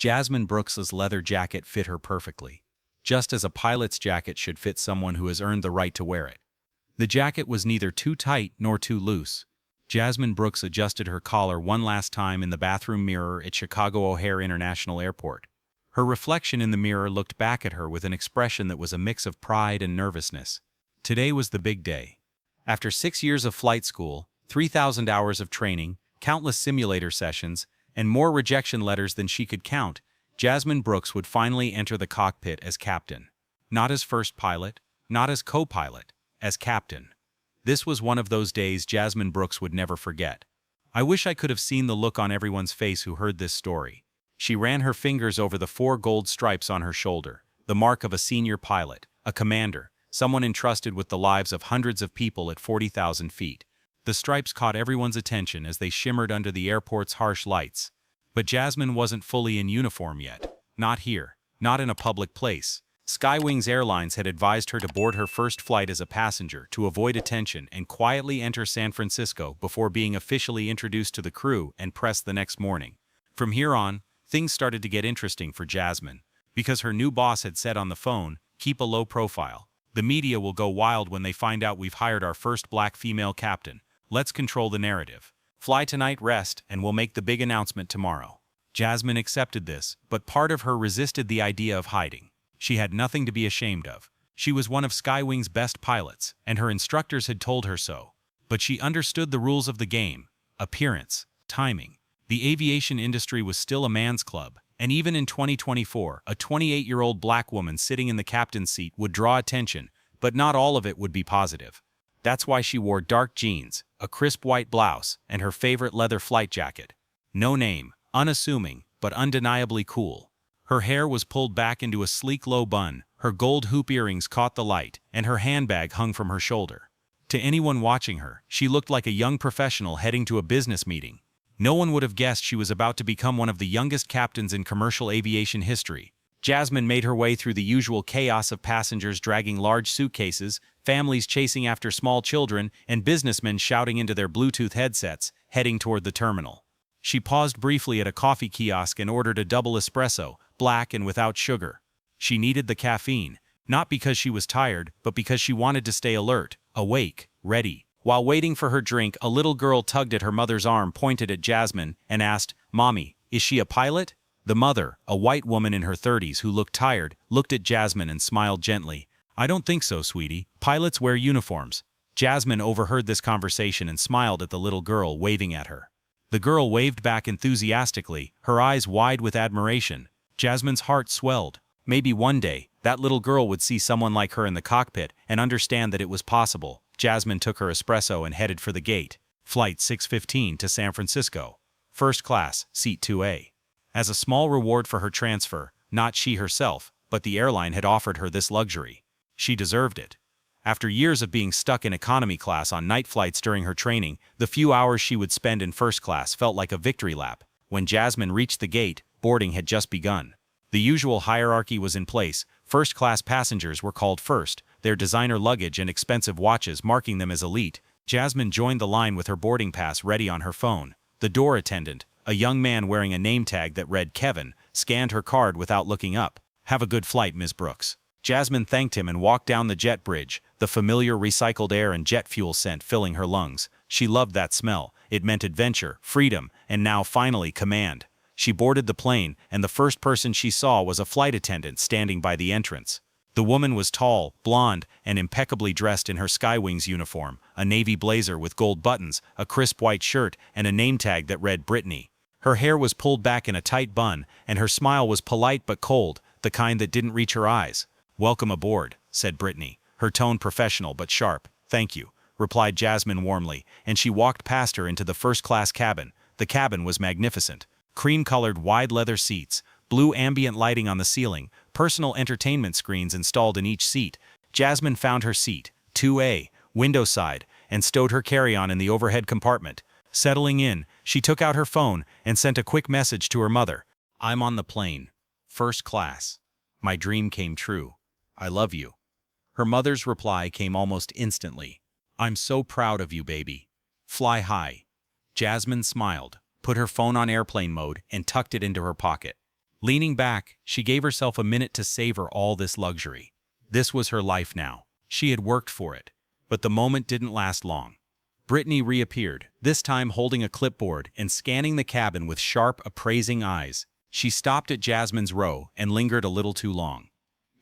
Jasmine Brooks's leather jacket fit her perfectly, just as a pilot's jacket should fit someone who has earned the right to wear it. The jacket was neither too tight nor too loose. Jasmine Brooks adjusted her collar one last time in the bathroom mirror at Chicago O'Hare International Airport. Her reflection in the mirror looked back at her with an expression that was a mix of pride and nervousness. Today was the big day. After 6 years of flight school, 3,000 hours of training, countless simulator sessions, and more rejection letters than she could count, Jasmine Brooks would finally enter the cockpit as captain. Not as first pilot, not as co-pilot, as captain. This was one of those days Jasmine Brooks would never forget. I wish I could have seen the look on everyone's face who heard this story. She ran her fingers over the 4 gold stripes on her shoulder, the mark of a senior pilot, a commander, someone entrusted with the lives of hundreds of people at 40,000 feet. The stripes caught everyone's attention as they shimmered under the airport's harsh lights. But Jasmine wasn't fully in uniform yet. Not here. Not in a public place. Skywings Airlines had advised her to board her first flight as a passenger to avoid attention and quietly enter San Francisco before being officially introduced to the crew and press the next morning. From here on, things started to get interesting for Jasmine, because her new boss had said on the phone, "Keep a low profile. The media will go wild when they find out we've hired our first black female captain. Let's control the narrative. Fly tonight, rest, and we'll make the big announcement tomorrow." Jasmine accepted this, but part of her resisted the idea of hiding. She had nothing to be ashamed of. She was one of Skywing's best pilots, and her instructors had told her so. But she understood the rules of the game: appearance, timing. The aviation industry was still a man's club, and even in 2024, a 28-year-old black woman sitting in the captain's seat would draw attention, but not all of it would be positive. That's why she wore dark jeans, a crisp white blouse, and her favorite leather flight jacket. No name, unassuming, but undeniably cool. Her hair was pulled back into a sleek low bun, her gold hoop earrings caught the light, and her handbag hung from her shoulder. To anyone watching her, she looked like a young professional heading to a business meeting. No one would have guessed she was about to become one of the youngest captains in commercial aviation history. Jasmine made her way through the usual chaos of passengers dragging large suitcases, families chasing after small children, and businessmen shouting into their Bluetooth headsets, heading toward the terminal. She paused briefly at a coffee kiosk and ordered a double espresso, black and without sugar. She needed the caffeine, not because she was tired, but because she wanted to stay alert, awake, ready. While waiting for her drink, a little girl tugged at her mother's arm, pointed at Jasmine, and asked, "Mommy, is she a pilot?" The mother, a white woman in her 30s who looked tired, looked at Jasmine and smiled gently. "I don't think so, sweetie. Pilots wear uniforms." Jasmine overheard this conversation and smiled at the little girl, waving at her. The girl waved back enthusiastically, her eyes wide with admiration. Jasmine's heart swelled. Maybe one day, that little girl would see someone like her in the cockpit and understand that it was possible. Jasmine took her espresso and headed for the gate. Flight 615 to San Francisco. First class, seat 2A. As a small reward for her transfer, not she herself, but the airline had offered her this luxury. She deserved it. After years of being stuck in economy class on night flights during her training, the few hours she would spend in first class felt like a victory lap. When Jasmine reached the gate, boarding had just begun. The usual hierarchy was in place. First-class passengers were called first, their designer luggage and expensive watches marking them as elite. Jasmine joined the line with her boarding pass ready on her phone. The door attendant, a young man wearing a name tag that read Kevin, scanned her card without looking up. "Have a good flight, Ms. Brooks." Jasmine thanked him and walked down the jet bridge, the familiar recycled air and jet fuel scent filling her lungs. She loved that smell. It meant adventure, freedom, and now finally command. She boarded the plane, and the first person she saw was a flight attendant standing by the entrance. The woman was tall, blonde, and impeccably dressed in her Skywings uniform, a navy blazer with gold buttons, a crisp white shirt, and a name tag that read Brittany. Her hair was pulled back in a tight bun, and her smile was polite but cold, the kind that didn't reach her eyes. "Welcome aboard," said Brittany, her tone professional but sharp. "Thank you," replied Jasmine warmly, and she walked past her into the first-class cabin. The cabin was magnificent. Cream-colored wide leather seats, blue ambient lighting on the ceiling, personal entertainment screens installed in each seat. Jasmine found her seat, 2A, window side, and stowed her carry-on in the overhead compartment. Settling in, she took out her phone and sent a quick message to her mother. "I'm on the plane. First class. My dream came true. I love you." Her mother's reply came almost instantly. "I'm so proud of you, baby. Fly high." Jasmine smiled, put her phone on airplane mode, and tucked it into her pocket. Leaning back, she gave herself a minute to savor all this luxury. This was her life now. She had worked for it. But the moment didn't last long. Brittany reappeared, this time holding a clipboard and scanning the cabin with sharp, appraising eyes. She stopped at Jasmine's row and lingered a little too long.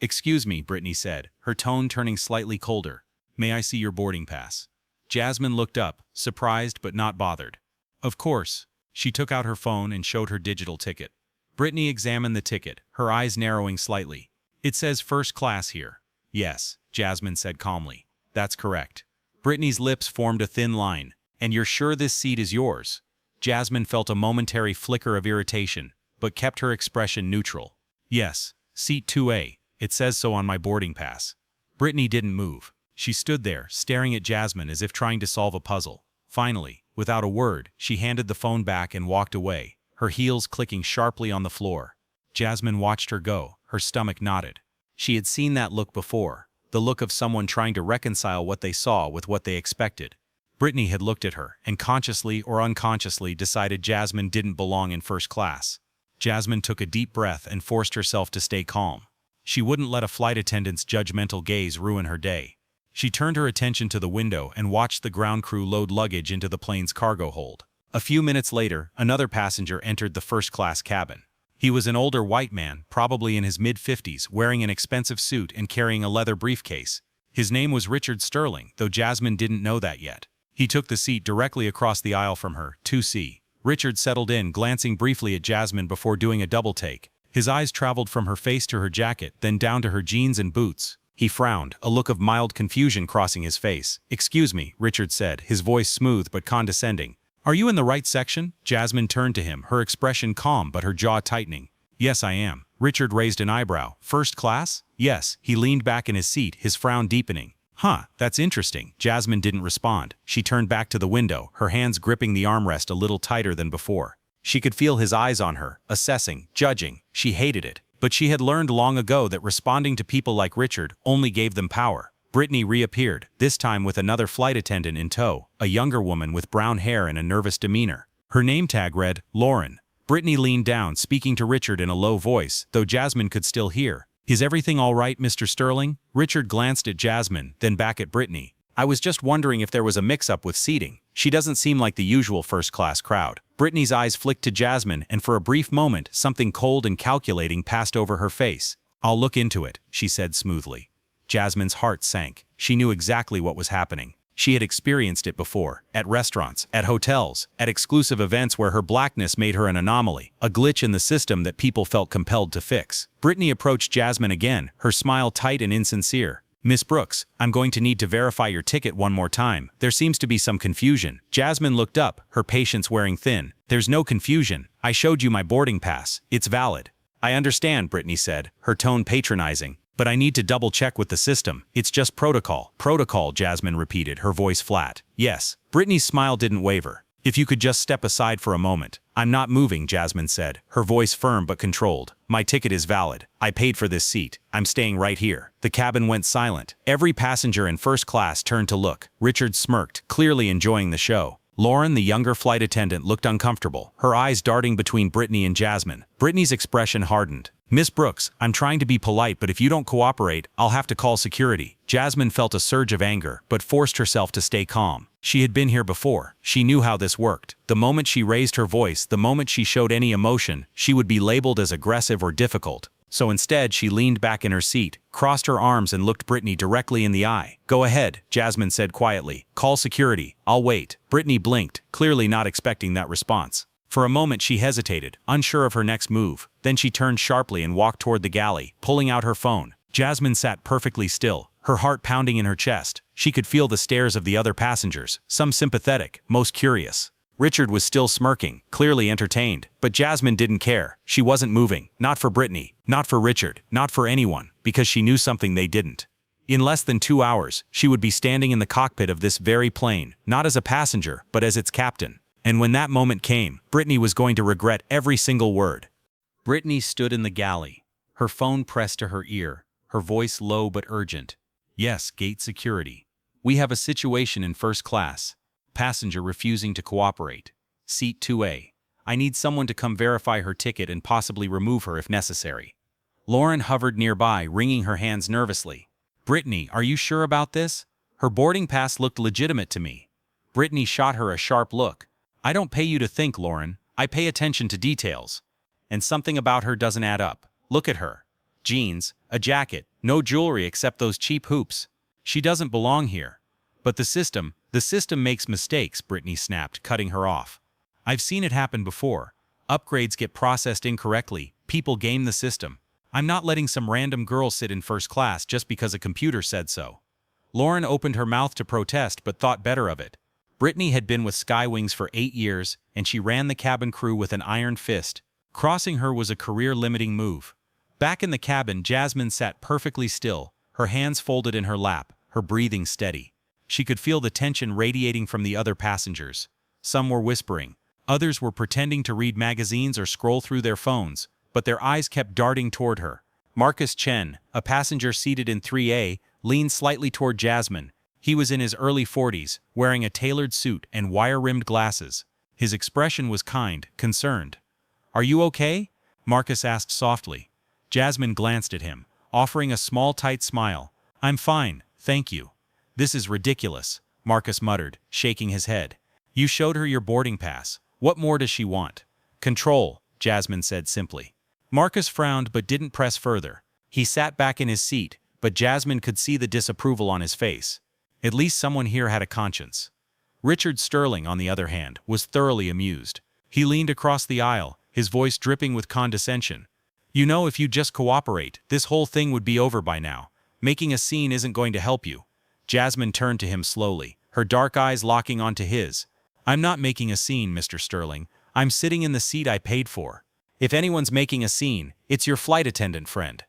"Excuse me," Brittany said, her tone turning slightly colder. "May I see your boarding pass?" Jasmine looked up, surprised but not bothered. "Of course." She took out her phone and showed her digital ticket. Brittany examined the ticket, her eyes narrowing slightly. "It says first class here." "Yes," Jasmine said calmly. "That's correct." Brittany's lips formed a thin line. "And you're sure this seat is yours?" Jasmine felt a momentary flicker of irritation, but kept her expression neutral. "Yes, seat 2A. It says so on my boarding pass." Brittany didn't move. She stood there, staring at Jasmine as if trying to solve a puzzle. Finally, without a word, she handed the phone back and walked away, her heels clicking sharply on the floor. Jasmine watched her go, her stomach knotted. She had seen that look before, the look of someone trying to reconcile what they saw with what they expected. Brittany had looked at her, and consciously or unconsciously decided Jasmine didn't belong in first class. Jasmine took a deep breath and forced herself to stay calm. She wouldn't let a flight attendant's judgmental gaze ruin her day. She turned her attention to the window and watched the ground crew load luggage into the plane's cargo hold. A few minutes later, another passenger entered the first-class cabin. He was an older white man, probably in his mid-50s, wearing an expensive suit and carrying a leather briefcase. His name was Richard Sterling, though Jasmine didn't know that yet. He took the seat directly across the aisle from her, 2C. Richard settled in, glancing briefly at Jasmine before doing a double-take. His eyes traveled from her face to her jacket, then down to her jeans and boots. He frowned, a look of mild confusion crossing his face. "Excuse me," Richard said, his voice smooth but condescending. "Are you in the right section?" Jasmine turned to him, her expression calm but her jaw tightening. "Yes, I am." Richard raised an eyebrow. "First class?" "Yes." He leaned back in his seat, his frown deepening. "Huh, that's interesting." Jasmine didn't respond. She turned back to the window, her hands gripping the armrest a little tighter than before. She could feel his eyes on her, assessing, judging. She hated it. But she had learned long ago that responding to people like Richard only gave them power. Brittany reappeared, this time with another flight attendant in tow, a younger woman with brown hair and a nervous demeanor. Her name tag read, Lauren. Brittany leaned down, speaking to Richard in a low voice, though Jasmine could still hear. "Is everything all right, Mr. Sterling?" Richard glanced at Jasmine, then back at Brittany. "I was just wondering if there was a mix-up with seating. She doesn't seem like the usual first-class crowd." Brittany's eyes flicked to Jasmine, and for a brief moment, something cold and calculating passed over her face. "I'll look into it," she said smoothly. Jasmine's heart sank. She knew exactly what was happening. She had experienced it before, at restaurants, at hotels, at exclusive events where her blackness made her an anomaly, a glitch in the system that people felt compelled to fix. Brittany approached Jasmine again, her smile tight and insincere. "Miss Brooks, I'm going to need to verify your ticket one more time. There seems to be some confusion." Jasmine looked up, her patience wearing thin. "There's no confusion. I showed you my boarding pass. It's valid." "I understand," Brittany said, her tone patronizing. "But I need to double-check with the system. It's just protocol." "Protocol," Jasmine repeated, her voice flat. "Yes." Brittany's smile didn't waver. "If you could just step aside for a moment." "I'm not moving," Jasmine said, her voice firm but controlled. "My ticket is valid. I paid for this seat. I'm staying right here." The cabin went silent. Every passenger in first class turned to look. Richard smirked, clearly enjoying the show. Lauren, the younger flight attendant, looked uncomfortable, her eyes darting between Brittany and Jasmine. Brittany's expression hardened. "Miss Brooks, I'm trying to be polite, but if you don't cooperate, I'll have to call security." Jasmine felt a surge of anger, but forced herself to stay calm. She had been here before. She knew how this worked. The moment she raised her voice, the moment she showed any emotion, she would be labeled as aggressive or difficult. So instead, she leaned back in her seat, crossed her arms and looked Brittany directly in the eye. "Go ahead," Jasmine said quietly. "Call security. I'll wait." Brittany blinked, clearly not expecting that response. For a moment she hesitated, unsure of her next move. Then she turned sharply and walked toward the galley, pulling out her phone. Jasmine sat perfectly still, her heart pounding in her chest. She could feel the stares of the other passengers, some sympathetic, most curious. Richard was still smirking, clearly entertained, but Jasmine didn't care. She wasn't moving, not for Brittany, not for Richard, not for anyone, because she knew something they didn't. In less than 2 hours, she would be standing in the cockpit of this very plane, not as a passenger, but as its captain. And when that moment came, Brittany was going to regret every single word. Brittany stood in the galley, her phone pressed to her ear, her voice low but urgent. "Yes, gate security. We have a situation in first class. Passenger refusing to cooperate. Seat 2A. I need someone to come verify her ticket and possibly remove her if necessary. Lauren hovered nearby, wringing her hands nervously. Brittany, are you sure about this? Her boarding pass looked legitimate to me. Brittany shot her a sharp look. I don't pay you to think, Lauren. I pay attention to details. And something about her doesn't add up. Look at her. Jeans, a jacket, no jewelry except those cheap hoops. She doesn't belong here. But the system makes mistakes, Brittany snapped, cutting her off. I've seen it happen before. Upgrades get processed incorrectly, people game the system. I'm not letting some random girl sit in first class just because a computer said so. Lauren opened her mouth to protest but thought better of it. Brittany had been with Skywings for 8 years, and she ran the cabin crew with an iron fist. Crossing her was a career-limiting move. Back in the cabin, Jasmine sat perfectly still, her hands folded in her lap, her breathing steady. She could feel the tension radiating from the other passengers. Some were whispering. Others were pretending to read magazines or scroll through their phones, but their eyes kept darting toward her. Marcus Chen, a passenger seated in 3A, leaned slightly toward Jasmine. He was in his early 40s, wearing a tailored suit and wire-rimmed glasses. His expression was kind, concerned. "Are you okay?" Marcus asked softly. Jasmine glanced at him, offering a small tight smile. "I'm fine, thank you." "This is ridiculous," Marcus muttered, shaking his head. "You showed her your boarding pass. What more does she want?" "Control," Jasmine said simply. Marcus frowned but didn't press further. He sat back in his seat, but Jasmine could see the disapproval on his face. At least someone here had a conscience. Richard Sterling, on the other hand, was thoroughly amused. He leaned across the aisle, his voice dripping with condescension. "You know, if you'd just cooperate, this whole thing would be over by now. Making a scene isn't going to help you." Jasmine turned to him slowly, her dark eyes locking onto his. "I'm not making a scene, Mr. Sterling. I'm sitting in the seat I paid for. If anyone's making a scene, it's your flight attendant friend."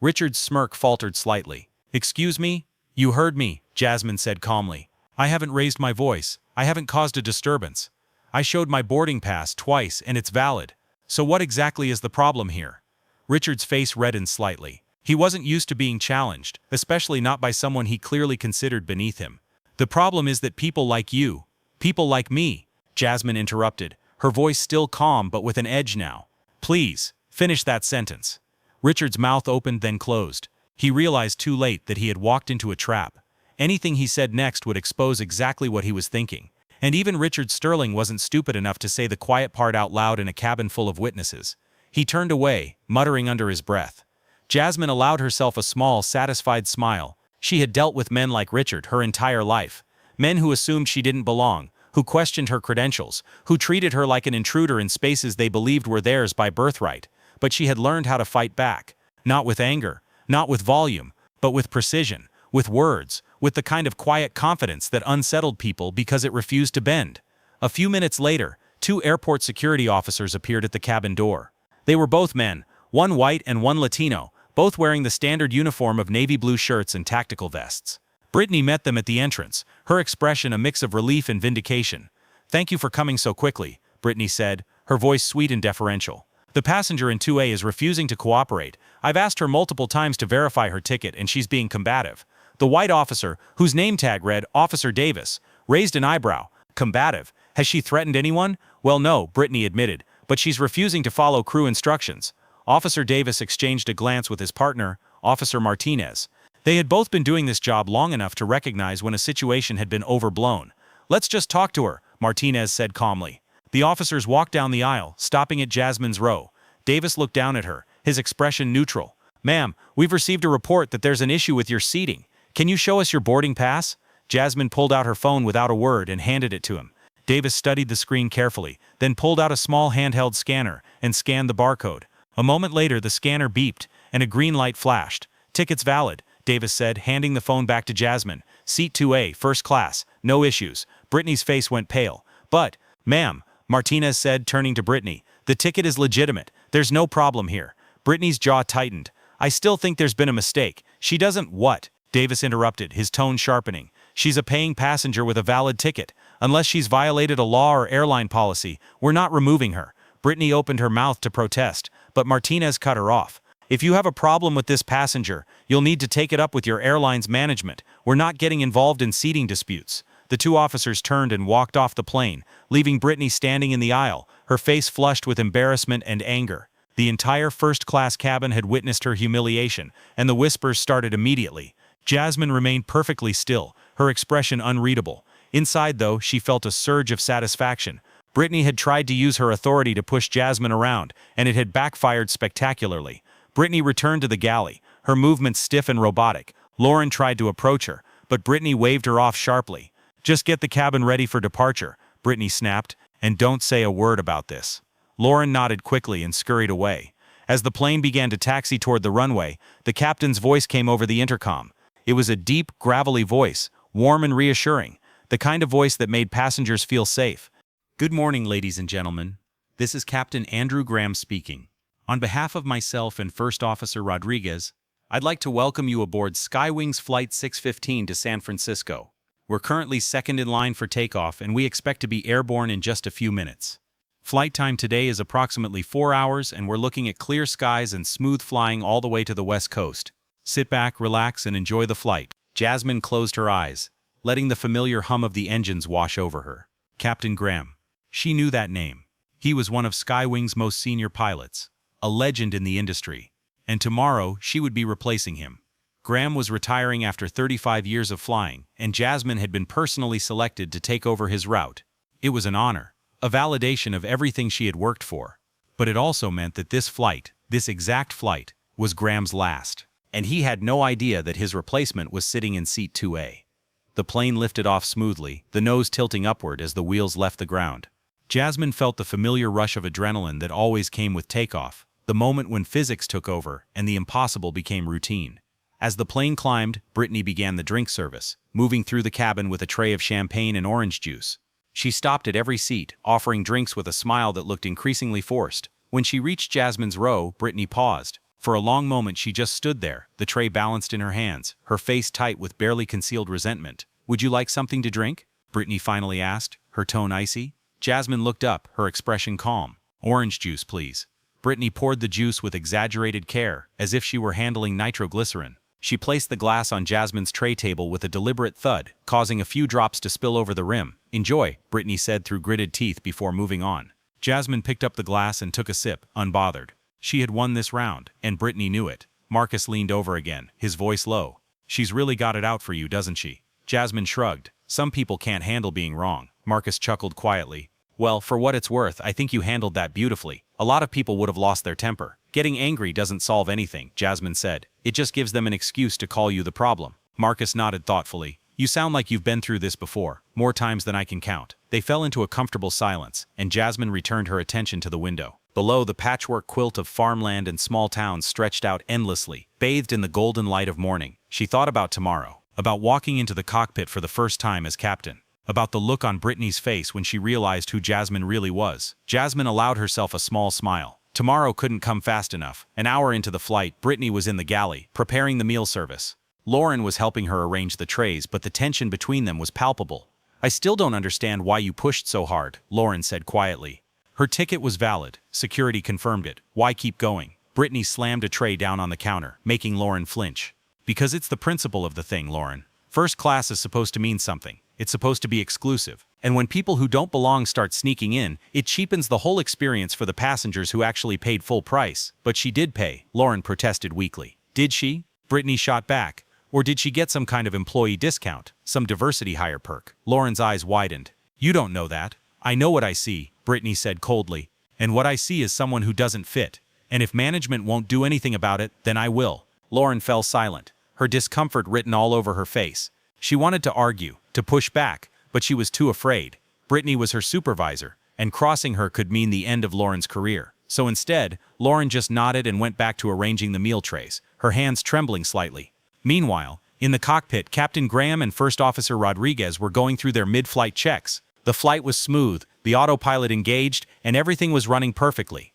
Richard's smirk faltered slightly. "Excuse me? You heard me," Jasmine said calmly. "I haven't raised my voice. I haven't caused a disturbance. I showed my boarding pass twice and it's valid. So what exactly is the problem here?" Richard's face reddened slightly. He wasn't used to being challenged, especially not by someone he clearly considered beneath him. "The problem is that people like you, people like me," Jasmine interrupted, her voice still calm but with an edge now. "Please, finish that sentence." Richard's mouth opened then closed. He realized too late that he had walked into a trap. Anything he said next would expose exactly what he was thinking. And even Richard Sterling wasn't stupid enough to say the quiet part out loud in a cabin full of witnesses. He turned away, muttering under his breath. Jasmine allowed herself a small, satisfied smile. She had dealt with men like Richard her entire life. Men who assumed she didn't belong, who questioned her credentials, who treated her like an intruder in spaces they believed were theirs by birthright. But she had learned how to fight back. Not with anger, not with volume, but with precision, with words, with the kind of quiet confidence that unsettled people because it refused to bend. A few minutes later, 2 airport security officers appeared at the cabin door. They were both men, one white and one Latino, both wearing the standard uniform of navy blue shirts and tactical vests. Brittany met them at the entrance, her expression a mix of relief and vindication. "Thank you for coming so quickly," Brittany said, her voice sweet and deferential. "The passenger in 2A is refusing to cooperate. I've asked her multiple times to verify her ticket and she's being combative." The white officer, whose name tag read Officer Davis, raised an eyebrow. "Combative? Has she threatened anyone?" "Well, no," Brittany admitted, "but she's refusing to follow crew instructions." Officer Davis exchanged a glance with his partner, Officer Martinez. They had both been doing this job long enough to recognize when a situation had been overblown. "Let's just talk to her," Martinez said calmly. The officers walked down the aisle, stopping at Jasmine's row. Davis looked down at her, his expression neutral. "Ma'am, we've received a report that there's an issue with your seating. Can you show us your boarding pass?" Jasmine pulled out her phone without a word and handed it to him. Davis studied the screen carefully, then pulled out a small handheld scanner and scanned the barcode. A moment later, the scanner beeped, and a green light flashed. "Ticket's valid," Davis said, handing the phone back to Jasmine. "Seat 2A, first class, no issues." Brittany's face went pale. "But, ma'am," Martinez said, turning to Brittany, "the ticket is legitimate. There's no problem here." Brittany's jaw tightened. "I still think there's been a mistake. She doesn't—" "What?" Davis interrupted, his tone sharpening. "She's a paying passenger with a valid ticket. Unless she's violated a law or airline policy, we're not removing her." Brittany opened her mouth to protest, but Martinez cut her off. "If you have a problem with this passenger, you'll need to take it up with your airline's management. We're not getting involved in seating disputes." the two officers turned and walked off the plane, leaving Brittany standing in the aisle, her face flushed with embarrassment and anger. The entire first-class cabin had witnessed her humiliation, and the whispers started immediately. Jasmine remained perfectly still, her expression unreadable. Inside, though, she felt a surge of satisfaction. Brittany had tried to use her authority to push Jasmine around, and it had backfired spectacularly. Brittany returned to the galley, her movements stiff and robotic. Lauren tried to approach her, but Brittany waved her off sharply. "Just get the cabin ready for departure," Brittany snapped, "and don't say a word about this." Lauren nodded quickly and scurried away. As the plane began to taxi toward the runway, the captain's voice came over the intercom. It was a deep, gravelly voice, warm and reassuring, the kind of voice that made passengers feel safe. "Good morning, ladies and gentlemen. This is Captain Andrew Graham speaking. On behalf of myself and First Officer Rodriguez, I'd like to welcome you aboard Skywings Flight 615 to San Francisco. We're currently second in line for takeoff, and we expect to be airborne in just a few minutes. Flight time today is approximately 4 hours, and we're looking at clear skies and smooth flying all the way to the West Coast. Sit back, relax, and enjoy the flight." Jasmine closed her eyes, letting the familiar hum of the engines wash over her. Captain Graham. She knew that name. He was one of Skywings' most senior pilots, a legend in the industry. And tomorrow, she would be replacing him. Graham was retiring after 35 years of flying, and Jasmine had been personally selected to take over his route. It was an honor, a validation of everything she had worked for. But it also meant that this flight, this exact flight, was Graham's last. And he had no idea that his replacement was sitting in seat 2A. The plane lifted off smoothly, the nose tilting upward as the wheels left the ground. Jasmine felt the familiar rush of adrenaline that always came with takeoff, the moment when physics took over and the impossible became routine. As the plane climbed, Brittany began the drink service, moving through the cabin with a tray of champagne and orange juice. She stopped at every seat, offering drinks with a smile that looked increasingly forced. When she reached Jasmine's row, Brittany paused. For a long moment she just stood there, the tray balanced in her hands, her face tight with barely concealed resentment. "Would you like something to drink?" Brittany finally asked, her tone icy. Jasmine looked up, her expression calm. "Orange juice, please." Brittany poured the juice with exaggerated care, as if she were handling nitroglycerin. She placed the glass on Jasmine's tray table with a deliberate thud, causing a few drops to spill over the rim. "Enjoy," Brittany said through gritted teeth before moving on. Jasmine picked up the glass and took a sip, unbothered. She had won this round, and Brittany knew it. Marcus leaned over again, his voice low. "She's really got it out for you, doesn't she?" Jasmine shrugged. "Some people can't handle being wrong." Marcus chuckled quietly. "Well, for what it's worth, I think you handled that beautifully. A lot of people would have lost their temper." "Getting angry doesn't solve anything," Jasmine said. "It just gives them an excuse to call you the problem." Marcus nodded thoughtfully. "You sound like you've been through this before, more times than I can count." They fell into a comfortable silence, and Jasmine returned her attention to the window. Below, the patchwork quilt of farmland and small towns stretched out endlessly, bathed in the golden light of morning. She thought about tomorrow, about walking into the cockpit for the first time as captain, about the look on Brittany's face when she realized who Jasmine really was. Jasmine allowed herself a small smile. Tomorrow couldn't come fast enough. An hour into the flight, Brittany was in the galley, preparing the meal service. Lauren was helping her arrange the trays, but the tension between them was palpable. "I still don't understand why you pushed so hard," Lauren said quietly. Her ticket was valid. Security confirmed it. "Why keep going?" Brittany slammed a tray down on the counter, making Lauren flinch. "Because it's the principle of the thing, Lauren. First class is supposed to mean something. It's supposed to be exclusive. And when people who don't belong start sneaking in, it cheapens the whole experience for the passengers who actually paid full price." "But she did pay," Lauren protested weakly. "Did she?" Brittany shot back. "Or did she get some kind of employee discount? Some diversity hire perk?" Lauren's eyes widened. "You don't know that." "I know what I see," Brittany said coldly. "And what I see is someone who doesn't fit. And if management won't do anything about it, then I will." Lauren fell silent, her discomfort written all over her face. She wanted to argue, to push back, but she was too afraid. Brittany was her supervisor, and crossing her could mean the end of Lauren's career. So instead, Lauren just nodded and went back to arranging the meal trays, her hands trembling slightly. Meanwhile, in the cockpit, Captain Graham and First Officer Rodriguez were going through their mid-flight checks. The flight was smooth, the autopilot engaged, and everything was running perfectly.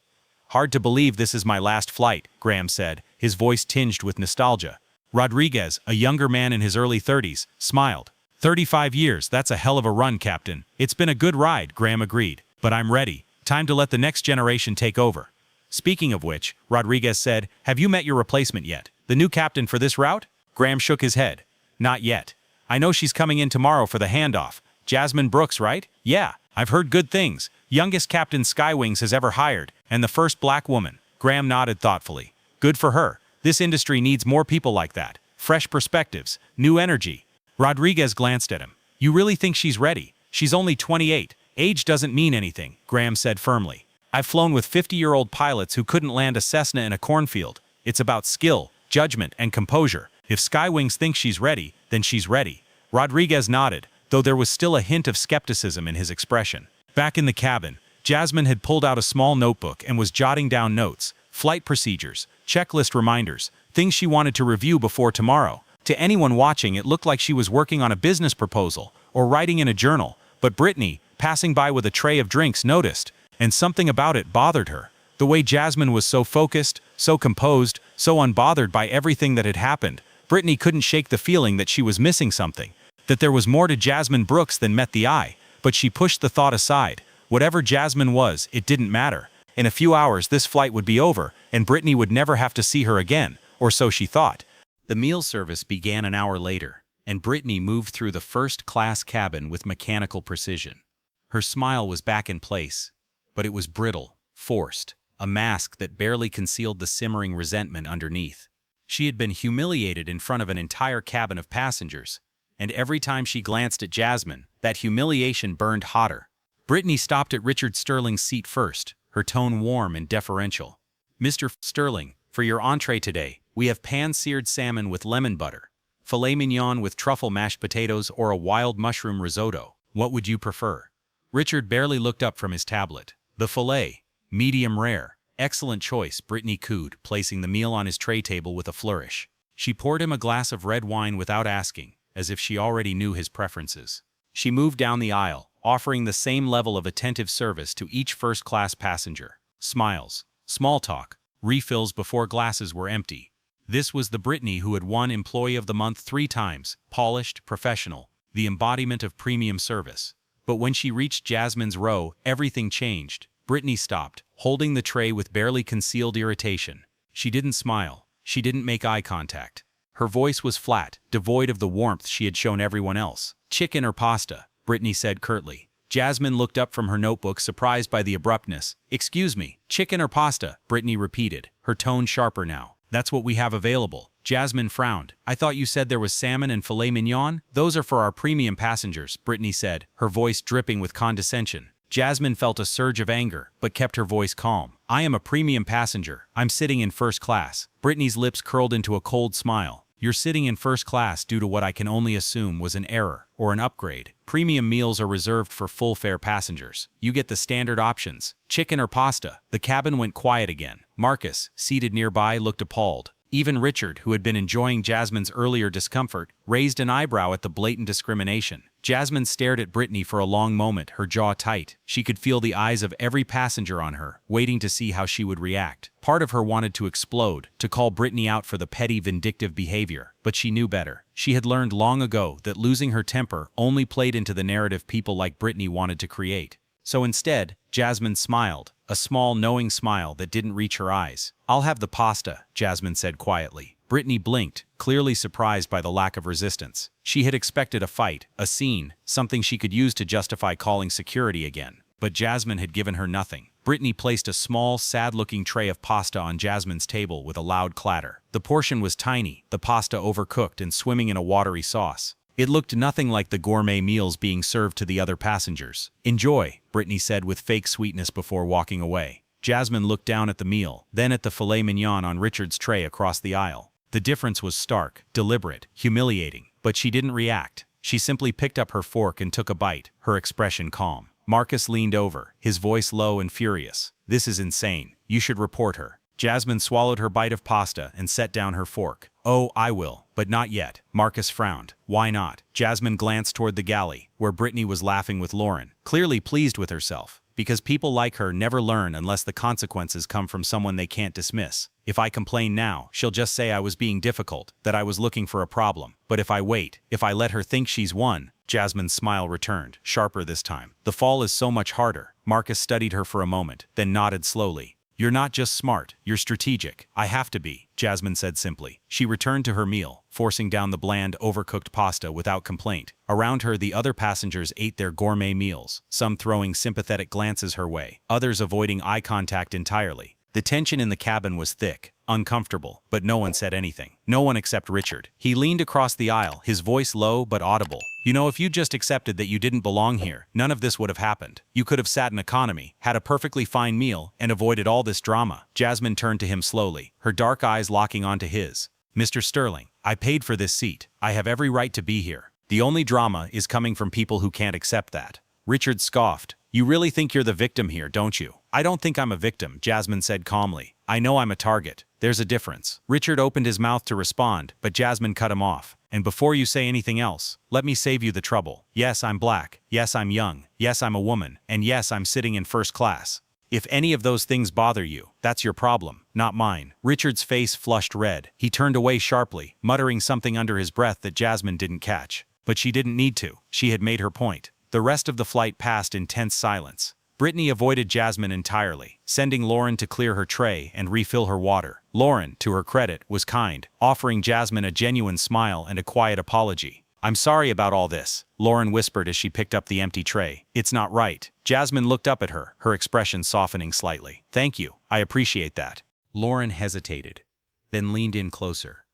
"Hard to believe this is my last flight," Graham said, his voice tinged with nostalgia. Rodriguez, a younger man in his early 30s, smiled. 35 years, that's a hell of a run, Captain." "It's been a good ride," Graham agreed. "But I'm ready. Time to let the next generation take over." "Speaking of which," Rodriguez said, "have you met your replacement yet? The new captain for this route?" Graham shook his head. "Not yet. I know she's coming in tomorrow for the handoff. Jasmine Brooks, right? Yeah, I've heard good things. Youngest captain Skywings has ever hired, and the first black woman. Graham nodded thoughtfully. Good for her. This industry needs more people like that. Fresh perspectives, new energy. Rodriguez glanced at him. You really think she's ready? She's only 28. Age doesn't mean anything, Graham said firmly. I've flown with 50-year-old pilots who couldn't land a Cessna in a cornfield. It's about skill, judgment, and composure. If Skywings thinks she's ready, then she's ready. Rodriguez nodded, though there was still a hint of skepticism in his expression. Back in the cabin, Jasmine had pulled out a small notebook and was jotting down notes, flight procedures, checklist reminders, things she wanted to review before tomorrow. To anyone watching, it looked like she was working on a business proposal or writing in a journal, but Brittany, passing by with a tray of drinks, noticed, and something about it bothered her. The way Jasmine was so focused, so composed, so unbothered by everything that had happened, Brittany couldn't shake the feeling that she was missing something, that there was more to Jasmine Brooks than met the eye, but she pushed the thought aside. Whatever Jasmine was, it didn't matter. In a few hours this flight would be over, and Brittany would never have to see her again, or so she thought. The meal service began an hour later, and Brittany moved through the first-class cabin with mechanical precision. Her smile was back in place, but it was brittle, forced, a mask that barely concealed the simmering resentment underneath. She had been humiliated in front of an entire cabin of passengers, and every time she glanced at Jasmine, that humiliation burned hotter. Brittany stopped at Richard Sterling's seat first, her tone warm and deferential. Mr. Sterling, for your entree today, we have pan-seared salmon with lemon butter, filet mignon with truffle mashed potatoes, or a wild mushroom risotto. What would you prefer? Richard barely looked up from his tablet. The filet, medium rare. Excellent choice, Brittany cooed, placing the meal on his tray table with a flourish. She poured him a glass of red wine without asking, as if she already knew his preferences. She moved down the aisle, offering the same level of attentive service to each first-class passenger. Smiles, small talk, refills before glasses were empty. This was the Brittany who had won Employee of the Month 3 times, polished, professional, the embodiment of premium service. But when she reached Jasmine's row, everything changed. Brittany stopped, holding the tray with barely concealed irritation. She didn't smile. She didn't make eye contact. Her voice was flat, devoid of the warmth she had shown everyone else. Chicken or pasta, Brittany said curtly. Jasmine looked up from her notebook, surprised by the abruptness. Excuse me, chicken or pasta, Brittany repeated, her tone sharper now. That's what we have available. Jasmine frowned. I thought you said there was salmon and filet mignon? Those are for our premium passengers, Brittany said, her voice dripping with condescension. Jasmine felt a surge of anger, but kept her voice calm. I am a premium passenger. I'm sitting in first class. Brittany's lips curled into a cold smile. You're sitting in first class due to what I can only assume was an error, or an upgrade. Premium meals are reserved for full-fare passengers. You get the standard options. Chicken or pasta. The cabin went quiet again. Marcus, seated nearby, looked appalled. Even Richard, who had been enjoying Jasmine's earlier discomfort, raised an eyebrow at the blatant discrimination. Jasmine stared at Brittany for a long moment, her jaw tight. She could feel the eyes of every passenger on her, waiting to see how she would react. Part of her wanted to explode, to call Brittany out for the petty, vindictive behavior. But she knew better. She had learned long ago that losing her temper only played into the narrative people like Brittany wanted to create. So instead, Jasmine smiled, a small, knowing smile that didn't reach her eyes. I'll have the pasta, Jasmine said quietly. Brittany blinked, clearly surprised by the lack of resistance. She had expected a fight, a scene, something she could use to justify calling security again. But Jasmine had given her nothing. Brittany placed a small, sad-looking tray of pasta on Jasmine's table with a loud clatter. The portion was tiny, the pasta overcooked and swimming in a watery sauce. It looked nothing like the gourmet meals being served to the other passengers. Enjoy, Brittany said with fake sweetness before walking away. Jasmine looked down at the meal, then at the filet mignon on Richard's tray across the aisle. The difference was stark, deliberate, humiliating, but she didn't react. She simply picked up her fork and took a bite, her expression calm. Marcus leaned over, his voice low and furious. This is insane. You should report her. Jasmine swallowed her bite of pasta and set down her fork. Oh, I will, but not yet. Marcus frowned. Why not? Jasmine glanced toward the galley, where Brittany was laughing with Lauren, clearly pleased with herself. Because people like her never learn unless the consequences come from someone they can't dismiss. If I complain now, she'll just say I was being difficult, that I was looking for a problem. But if I wait, if I let her think she's won, Jasmine's smile returned, sharper this time. The fall is so much harder. Marcus studied her for a moment, then nodded slowly. You're not just smart, you're strategic. I have to be, Jasmine said simply. She returned to her meal, forcing down the bland, overcooked pasta without complaint. Around her, the other passengers ate their gourmet meals, some throwing sympathetic glances her way, others avoiding eye contact entirely. The tension in the cabin was thick, uncomfortable, but no one said anything. No one except Richard. He leaned across the aisle, his voice low but audible. You know, if you just accepted that you didn't belong here, none of this would have happened. You could have sat in economy, had a perfectly fine meal, and avoided all this drama. Jasmine turned to him slowly, her dark eyes locking onto his. Mr. Sterling, I paid for this seat. I have every right to be here. The only drama is coming from people who can't accept that. Richard scoffed. You really think you're the victim here, don't you? I don't think I'm a victim, Jasmine said calmly. I know I'm a target. There's a difference. Richard opened his mouth to respond, but Jasmine cut him off. And before you say anything else, let me save you the trouble. Yes, I'm black. Yes, I'm young. Yes, I'm a woman. And yes, I'm sitting in first class. If any of those things bother you, that's your problem, not mine. Richard's face flushed red. He turned away sharply, muttering something under his breath that Jasmine didn't catch. But she didn't need to. She had made her point. The rest of the flight passed in tense silence. Brittany avoided Jasmine entirely, sending Lauren to clear her tray and refill her water. Lauren, to her credit, was kind, offering Jasmine a genuine smile and a quiet apology. I'm sorry about all this, Lauren whispered as she picked up the empty tray. It's not right. Jasmine looked up at her, her expression softening slightly. Thank you, I appreciate that. Lauren hesitated, then leaned in closer.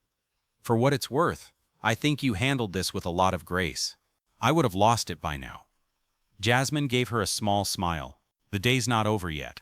For what it's worth, I think you handled this with a lot of grace. I would have lost it by now. Jasmine gave her a small smile. The day's not over yet.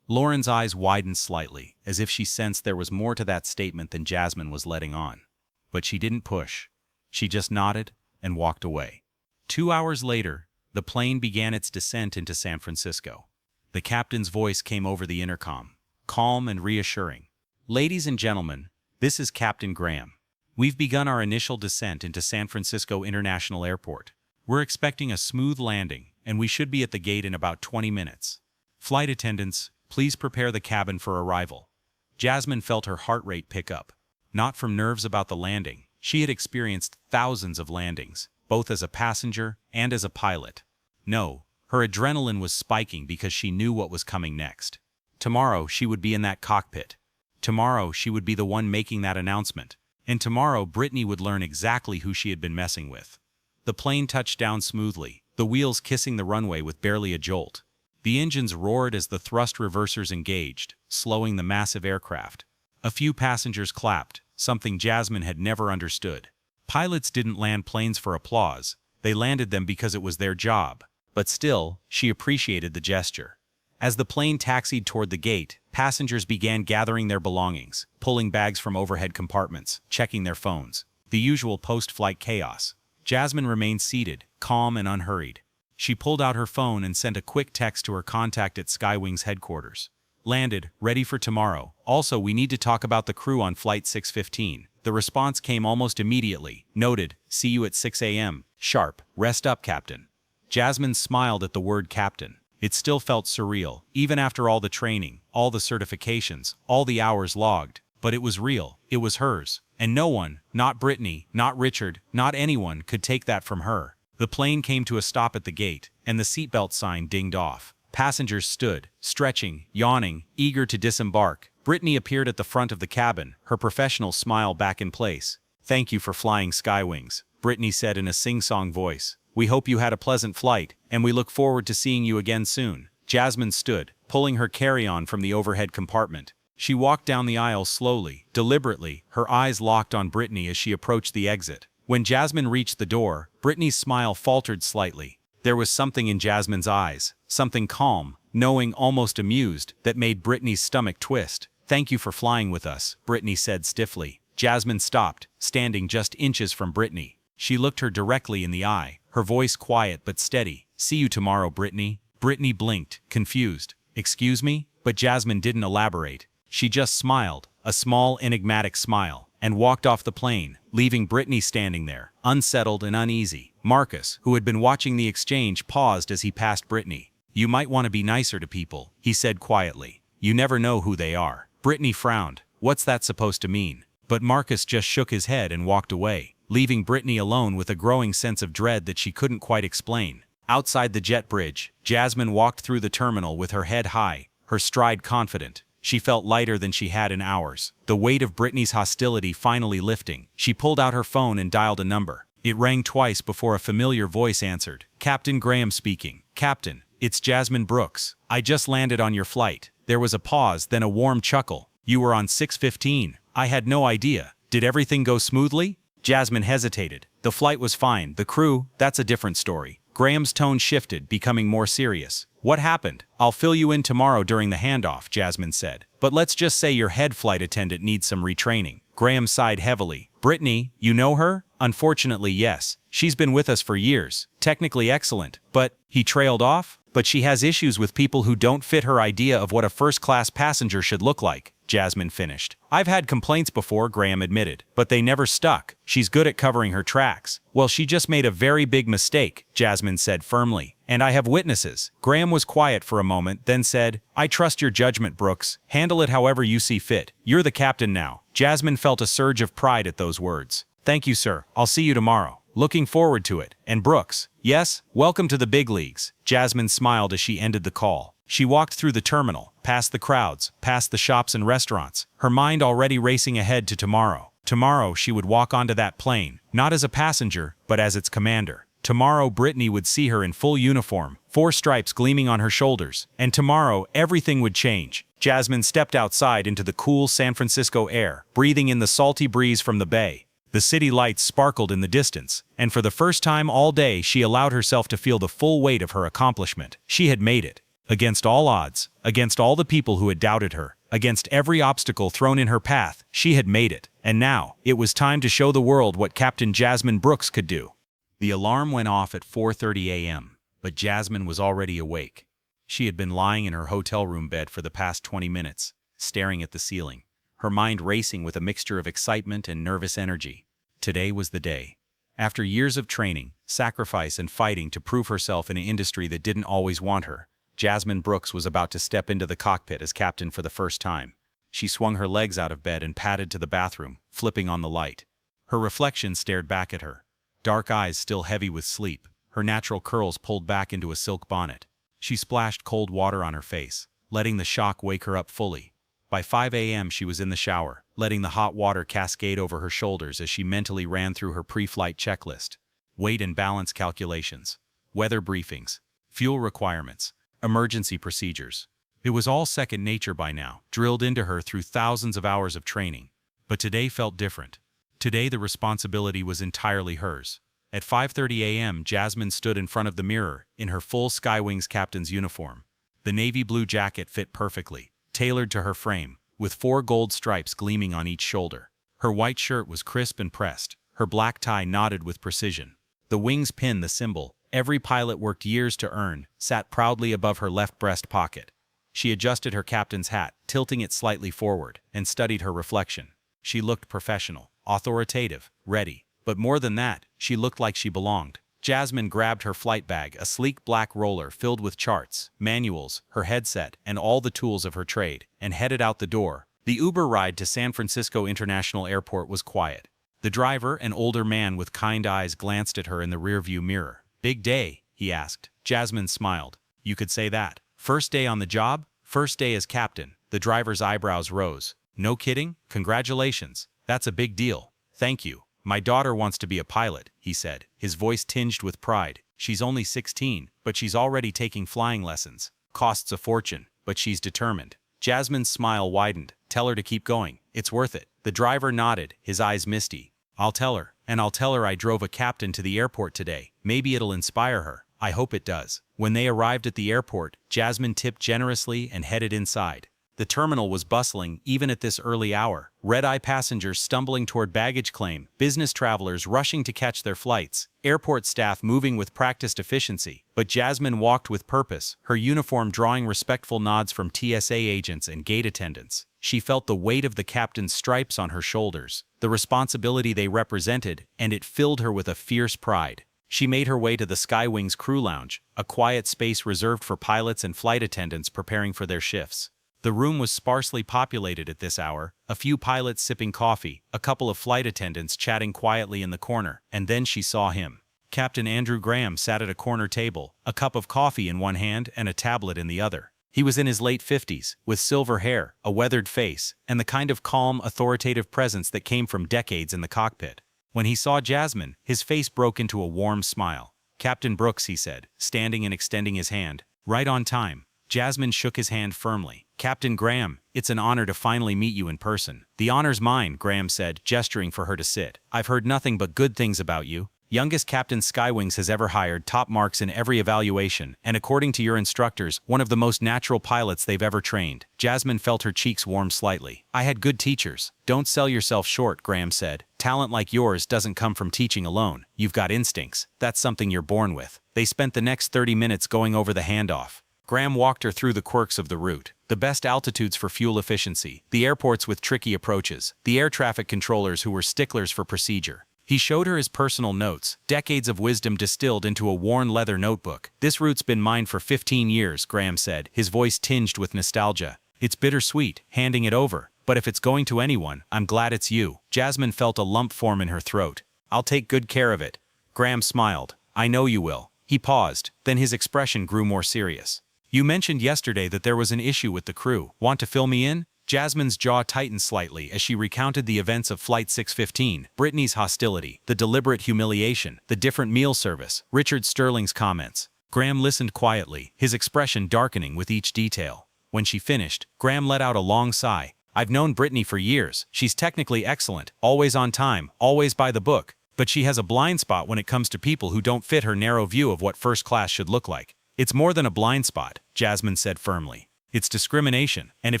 Lauren's eyes widened slightly, as if she sensed there was more to that statement than Jasmine was letting on. But she didn't push. She just nodded and walked away. 2 hours later, the plane began its descent into San Francisco. The captain's voice came over the intercom, calm and reassuring. Ladies and gentlemen, this is Captain Graham. We've begun our initial descent into San Francisco International Airport. We're expecting a smooth landing, and we should be at the gate in about 20 minutes. Flight attendants, please prepare the cabin for arrival. Jasmine felt her heart rate pick up. Not from nerves about the landing. She had experienced thousands of landings, both as a passenger and as a pilot. No, her adrenaline was spiking because she knew what was coming next. Tomorrow she would be in that cockpit. Tomorrow she would be the one making that announcement. And tomorrow Brittany would learn exactly who she had been messing with. The plane touched down smoothly, the wheels kissing the runway with barely a jolt. The engines roared as the thrust reversers engaged, slowing the massive aircraft. A few passengers clapped, something Jasmine had never understood. Pilots didn't land planes for applause, they landed them because it was their job. But still, she appreciated the gesture. As the plane taxied toward the gate, passengers began gathering their belongings, pulling bags from overhead compartments, checking their phones. The usual post-flight chaos. Jasmine remained seated, calm and unhurried. She pulled out her phone and sent a quick text to her contact at Skywing's headquarters. Landed, ready for tomorrow. Also, we need to talk about the crew on Flight 615. The response came almost immediately. Noted, see you at 6 a.m. Sharp. Rest up, Captain. Jasmine smiled at the word captain. It still felt surreal, even after all the training, all the certifications, all the hours logged. But it was real. It was hers. And no one, not Brittany, not Richard, not anyone, could take that from her. The plane came to a stop at the gate, and the seatbelt sign dinged off. Passengers stood, stretching, yawning, eager to disembark. Brittany appeared at the front of the cabin, her professional smile back in place. Thank you for flying Skywings, Brittany said in a sing-song voice. We hope you had a pleasant flight, and we look forward to seeing you again soon. Jasmine stood, pulling her carry-on from the overhead compartment. She walked down the aisle slowly, deliberately, her eyes locked on Brittany as she approached the exit. When Jasmine reached the door, Brittany's smile faltered slightly. There was something in Jasmine's eyes, something calm, knowing, almost amused, that made Brittany's stomach twist. Thank you for flying with us, Brittany said stiffly. Jasmine stopped, standing just inches from Brittany. She looked her directly in the eye, her voice quiet but steady. See you tomorrow, Brittany. Brittany blinked, confused. Excuse me? But Jasmine didn't elaborate. She just smiled, a small, enigmatic smile, and walked off the plane, leaving Brittany standing there, unsettled and uneasy. Marcus, who had been watching the exchange, paused as he passed Brittany. You might want to be nicer to people, he said quietly. You never know who they are. Brittany frowned. What's that supposed to mean? But Marcus just shook his head and walked away, leaving Brittany alone with a growing sense of dread that she couldn't quite explain. Outside the jet bridge, Jasmine walked through the terminal with her head high, her stride confident. She felt lighter than she had in hours, the weight of Brittany's hostility finally lifting. She pulled out her phone and dialed a number. It rang twice before a familiar voice answered. Captain Graham speaking. Captain, it's Jasmine Brooks. I just landed on your flight. There was a pause, then a warm chuckle. You were on 6:15. I had no idea. Did everything go smoothly? Jasmine hesitated. The flight was fine. The crew, that's a different story. Graham's tone shifted, becoming more serious. What happened? I'll fill you in tomorrow during the handoff, Jasmine said. But let's just say your head flight attendant needs some retraining. Graham sighed heavily. Brittany, you know her? Unfortunately, yes. She's been with us for years. Technically excellent. But, he trailed off? But she has issues with people who don't fit her idea of what a first-class passenger should look like, Jasmine finished. I've had complaints before, Graham admitted, but they never stuck. She's good at covering her tracks. Well, she just made a very big mistake, Jasmine said firmly. And I have witnesses. Graham was quiet for a moment, then said, I trust your judgment, Brooks. Handle it however you see fit. You're the captain now. Jasmine felt a surge of pride at those words. Thank you, sir. I'll see you tomorrow. Looking forward to it. And Brooks, yes, welcome to the big leagues. Jasmine smiled as she ended the call. She walked through the terminal, past the crowds, past the shops and restaurants, her mind already racing ahead to tomorrow. Tomorrow she would walk onto that plane, not as a passenger, but as its commander. Tomorrow Brittany would see her in full uniform, 4 stripes gleaming on her shoulders, and tomorrow everything would change. Jasmine stepped outside into the cool San Francisco air, breathing in the salty breeze from the bay. The city lights sparkled in the distance, and for the first time all day she allowed herself to feel the full weight of her accomplishment. She had made it. Against all odds, against all the people who had doubted her, against every obstacle thrown in her path, she had made it. And now, it was time to show the world what Captain Jasmine Brooks could do. The alarm went off at 4:30 a.m., but Jasmine was already awake. She had been lying in her hotel room bed for the past 20 minutes, staring at the ceiling, her mind racing with a mixture of excitement and nervous energy. Today was the day. After years of training, sacrifice, and fighting to prove herself in an industry that didn't always want her, Jasmine Brooks was about to step into the cockpit as captain for the first time. She swung her legs out of bed and padded to the bathroom, flipping on the light. Her reflection stared back at her, dark eyes still heavy with sleep, her natural curls pulled back into a silk bonnet. She splashed cold water on her face, letting the shock wake her up fully. By 5 a.m. she was in the shower, letting the hot water cascade over her shoulders as she mentally ran through her pre-flight checklist. Weight and balance calculations, weather briefings, fuel requirements, emergency procedures. It was all second nature by now, drilled into her through thousands of hours of training. But today felt different. Today the responsibility was entirely hers. At 5:30 a.m. Jasmine stood in front of the mirror, in her full Skywings captain's uniform. The navy blue jacket fit perfectly, tailored to her frame, with 4 gold stripes gleaming on each shoulder. Her white shirt was crisp and pressed, her black tie knotted with precision. The wings pin, the symbol every pilot worked years to earn, sat proudly above her left breast pocket. She adjusted her captain's hat, tilting it slightly forward, and studied her reflection. She looked professional, authoritative, ready. But more than that, she looked like she belonged. Jasmine grabbed her flight bag, a sleek black roller filled with charts, manuals, her headset, and all the tools of her trade, and headed out the door. The Uber ride to San Francisco International Airport was quiet. The driver, an older man with kind eyes, glanced at her in the rearview mirror. Big day, he asked. Jasmine smiled. You could say that. First day on the job? First day as captain. The driver's eyebrows rose. No kidding? Congratulations. That's a big deal. Thank you. My daughter wants to be a pilot, he said, his voice tinged with pride. She's only 16, but she's already taking flying lessons. Costs a fortune, but she's determined. Jasmine's smile widened. Tell her to keep going. It's worth it. The driver nodded, his eyes misty. I'll tell her. And I'll tell her I drove a captain to the airport today. Maybe it'll inspire her. I hope it does. When they arrived at the airport, Jasmine tipped generously and headed inside. The terminal was bustling even at this early hour. Red-eye passengers stumbling toward baggage claim, business travelers rushing to catch their flights, airport staff moving with practiced efficiency. But Jasmine walked with purpose, her uniform drawing respectful nods from TSA agents and gate attendants. She felt the weight of the captain's stripes on her shoulders, the responsibility they represented, and it filled her with a fierce pride. She made her way to the Skywings crew lounge, a quiet space reserved for pilots and flight attendants preparing for their shifts. The room was sparsely populated at this hour, a few pilots sipping coffee, a couple of flight attendants chatting quietly in the corner, and then she saw him. Captain Andrew Graham sat at a corner table, a cup of coffee in one hand and a tablet in the other. He was in his late 50s, with silver hair, a weathered face, and the kind of calm, authoritative presence that came from decades in the cockpit. When he saw Jasmine, his face broke into a warm smile. "Captain Brooks," he said, standing and extending his hand. "Right on time." Jasmine shook his hand firmly. "Captain Graham, it's an honor to finally meet you in person." "The honor's mine," Graham said, gesturing for her to sit. "I've heard nothing but good things about you. Youngest captain Skywings has ever hired, top marks in every evaluation, and according to your instructors, one of the most natural pilots they've ever trained." Jasmine felt her cheeks warm slightly. "I had good teachers." "Don't sell yourself short," Graham said. "Talent like yours doesn't come from teaching alone. You've got instincts. That's something you're born with." They spent the next 30 minutes going over the handoff. Graham walked her through the quirks of the route, the best altitudes for fuel efficiency, the airports with tricky approaches, the air traffic controllers who were sticklers for procedure. He showed her his personal notes, decades of wisdom distilled into a worn leather notebook. "This route's been mine for 15 years, Graham said, his voice tinged with nostalgia. "It's bittersweet, handing it over, but if it's going to anyone, I'm glad it's you." Jasmine felt a lump form in her throat. "I'll take good care of it." Graham smiled. "I know you will." He paused, then his expression grew more serious. "You mentioned yesterday that there was an issue with the crew. Want to fill me in?" Jasmine's jaw tightened slightly as she recounted the events of Flight 615, Brittany's hostility, the deliberate humiliation, the different meal service, Richard Sterling's comments. Graham listened quietly, his expression darkening with each detail. When she finished, Graham let out a long sigh. "I've known Brittany for years. She's technically excellent, always on time, always by the book. But she has a blind spot when it comes to people who don't fit her narrow view of what first class should look like." "It's more than a blind spot," Jasmine said firmly. "It's discrimination, and if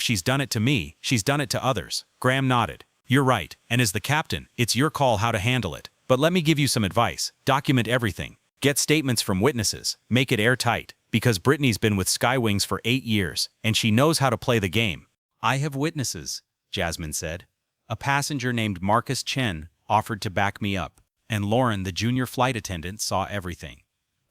she's done it to me, she's done it to others." Graham nodded. "You're right, and as the captain, it's your call how to handle it. But let me give you some advice. Document everything. Get statements from witnesses. Make it airtight, because Brittany's been with Skywings for 8 years, and she knows how to play the game." "I have witnesses," Jasmine said. "A passenger named Marcus Chen offered to back me up, and Lauren, the junior flight attendant, saw everything."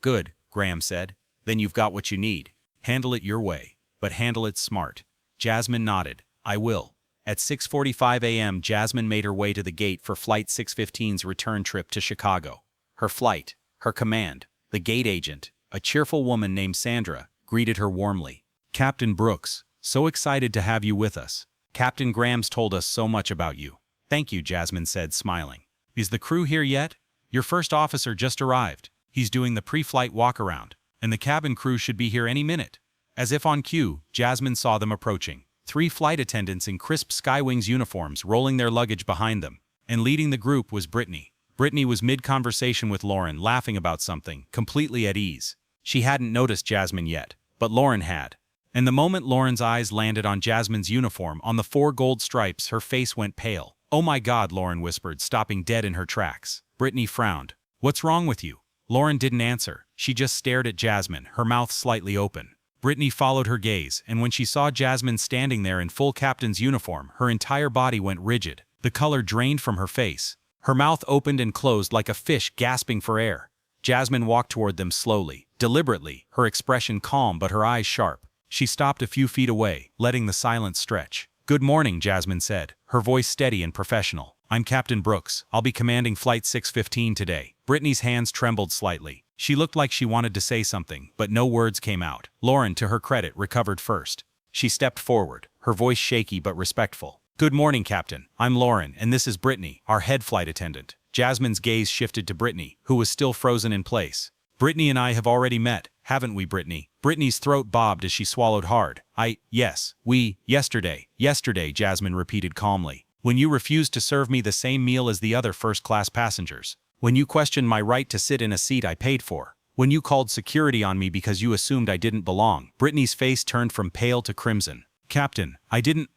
"Good," Graham said. "Then you've got what you need. Handle it your way. But handle it smart." Jasmine nodded. "I will." At 6:45 a.m. Jasmine made her way to the gate for Flight 615's return trip to Chicago. Her flight, her command, the gate agent, a cheerful woman named Sandra, greeted her warmly. "Captain Brooks, so excited to have you with us. Captain Graham's told us so much about you." "Thank you," Jasmine said, smiling. "Is the crew here yet?" "Your first officer just arrived. He's doing the pre-flight walk-around, and the cabin crew should be here any minute." As if on cue, Jasmine saw them approaching. 3 flight attendants in crisp Skywings uniforms rolling their luggage behind them. And leading the group was Brittany. Brittany was mid-conversation with Lauren, laughing about something, completely at ease. She hadn't noticed Jasmine yet, but Lauren had. And the moment Lauren's eyes landed on Jasmine's uniform, on the 4 gold stripes, her face went pale. "Oh my God," Lauren whispered, stopping dead in her tracks. Brittany frowned. "What's wrong with you?" Lauren didn't answer. She just stared at Jasmine, her mouth slightly open. Brittany followed her gaze, and when she saw Jasmine standing there in full captain's uniform, her entire body went rigid. The color drained from her face. Her mouth opened and closed like a fish gasping for air. Jasmine walked toward them slowly, deliberately, her expression calm but her eyes sharp. She stopped a few feet away, letting the silence stretch. "Good morning," Jasmine said, her voice steady and professional. "I'm Captain Brooks. I'll be commanding Flight 615 today." Brittany's hands trembled slightly. She looked like she wanted to say something, but no words came out. Lauren, to her credit, recovered first. She stepped forward, her voice shaky but respectful. "Good morning, Captain. I'm Lauren, and this is Brittany, our head flight attendant." Jasmine's gaze shifted to Brittany, who was still frozen in place. "Brittany and I have already met, haven't we, Brittany?" Brittany's throat bobbed as she swallowed hard. Yes, yesterday, Jasmine repeated calmly. "When you refused to serve me the same meal as the other first-class passengers. When you questioned my right to sit in a seat I paid for. When you called security on me because you assumed I didn't belong." Brittany's face turned from pale to crimson. "Captain, I didn't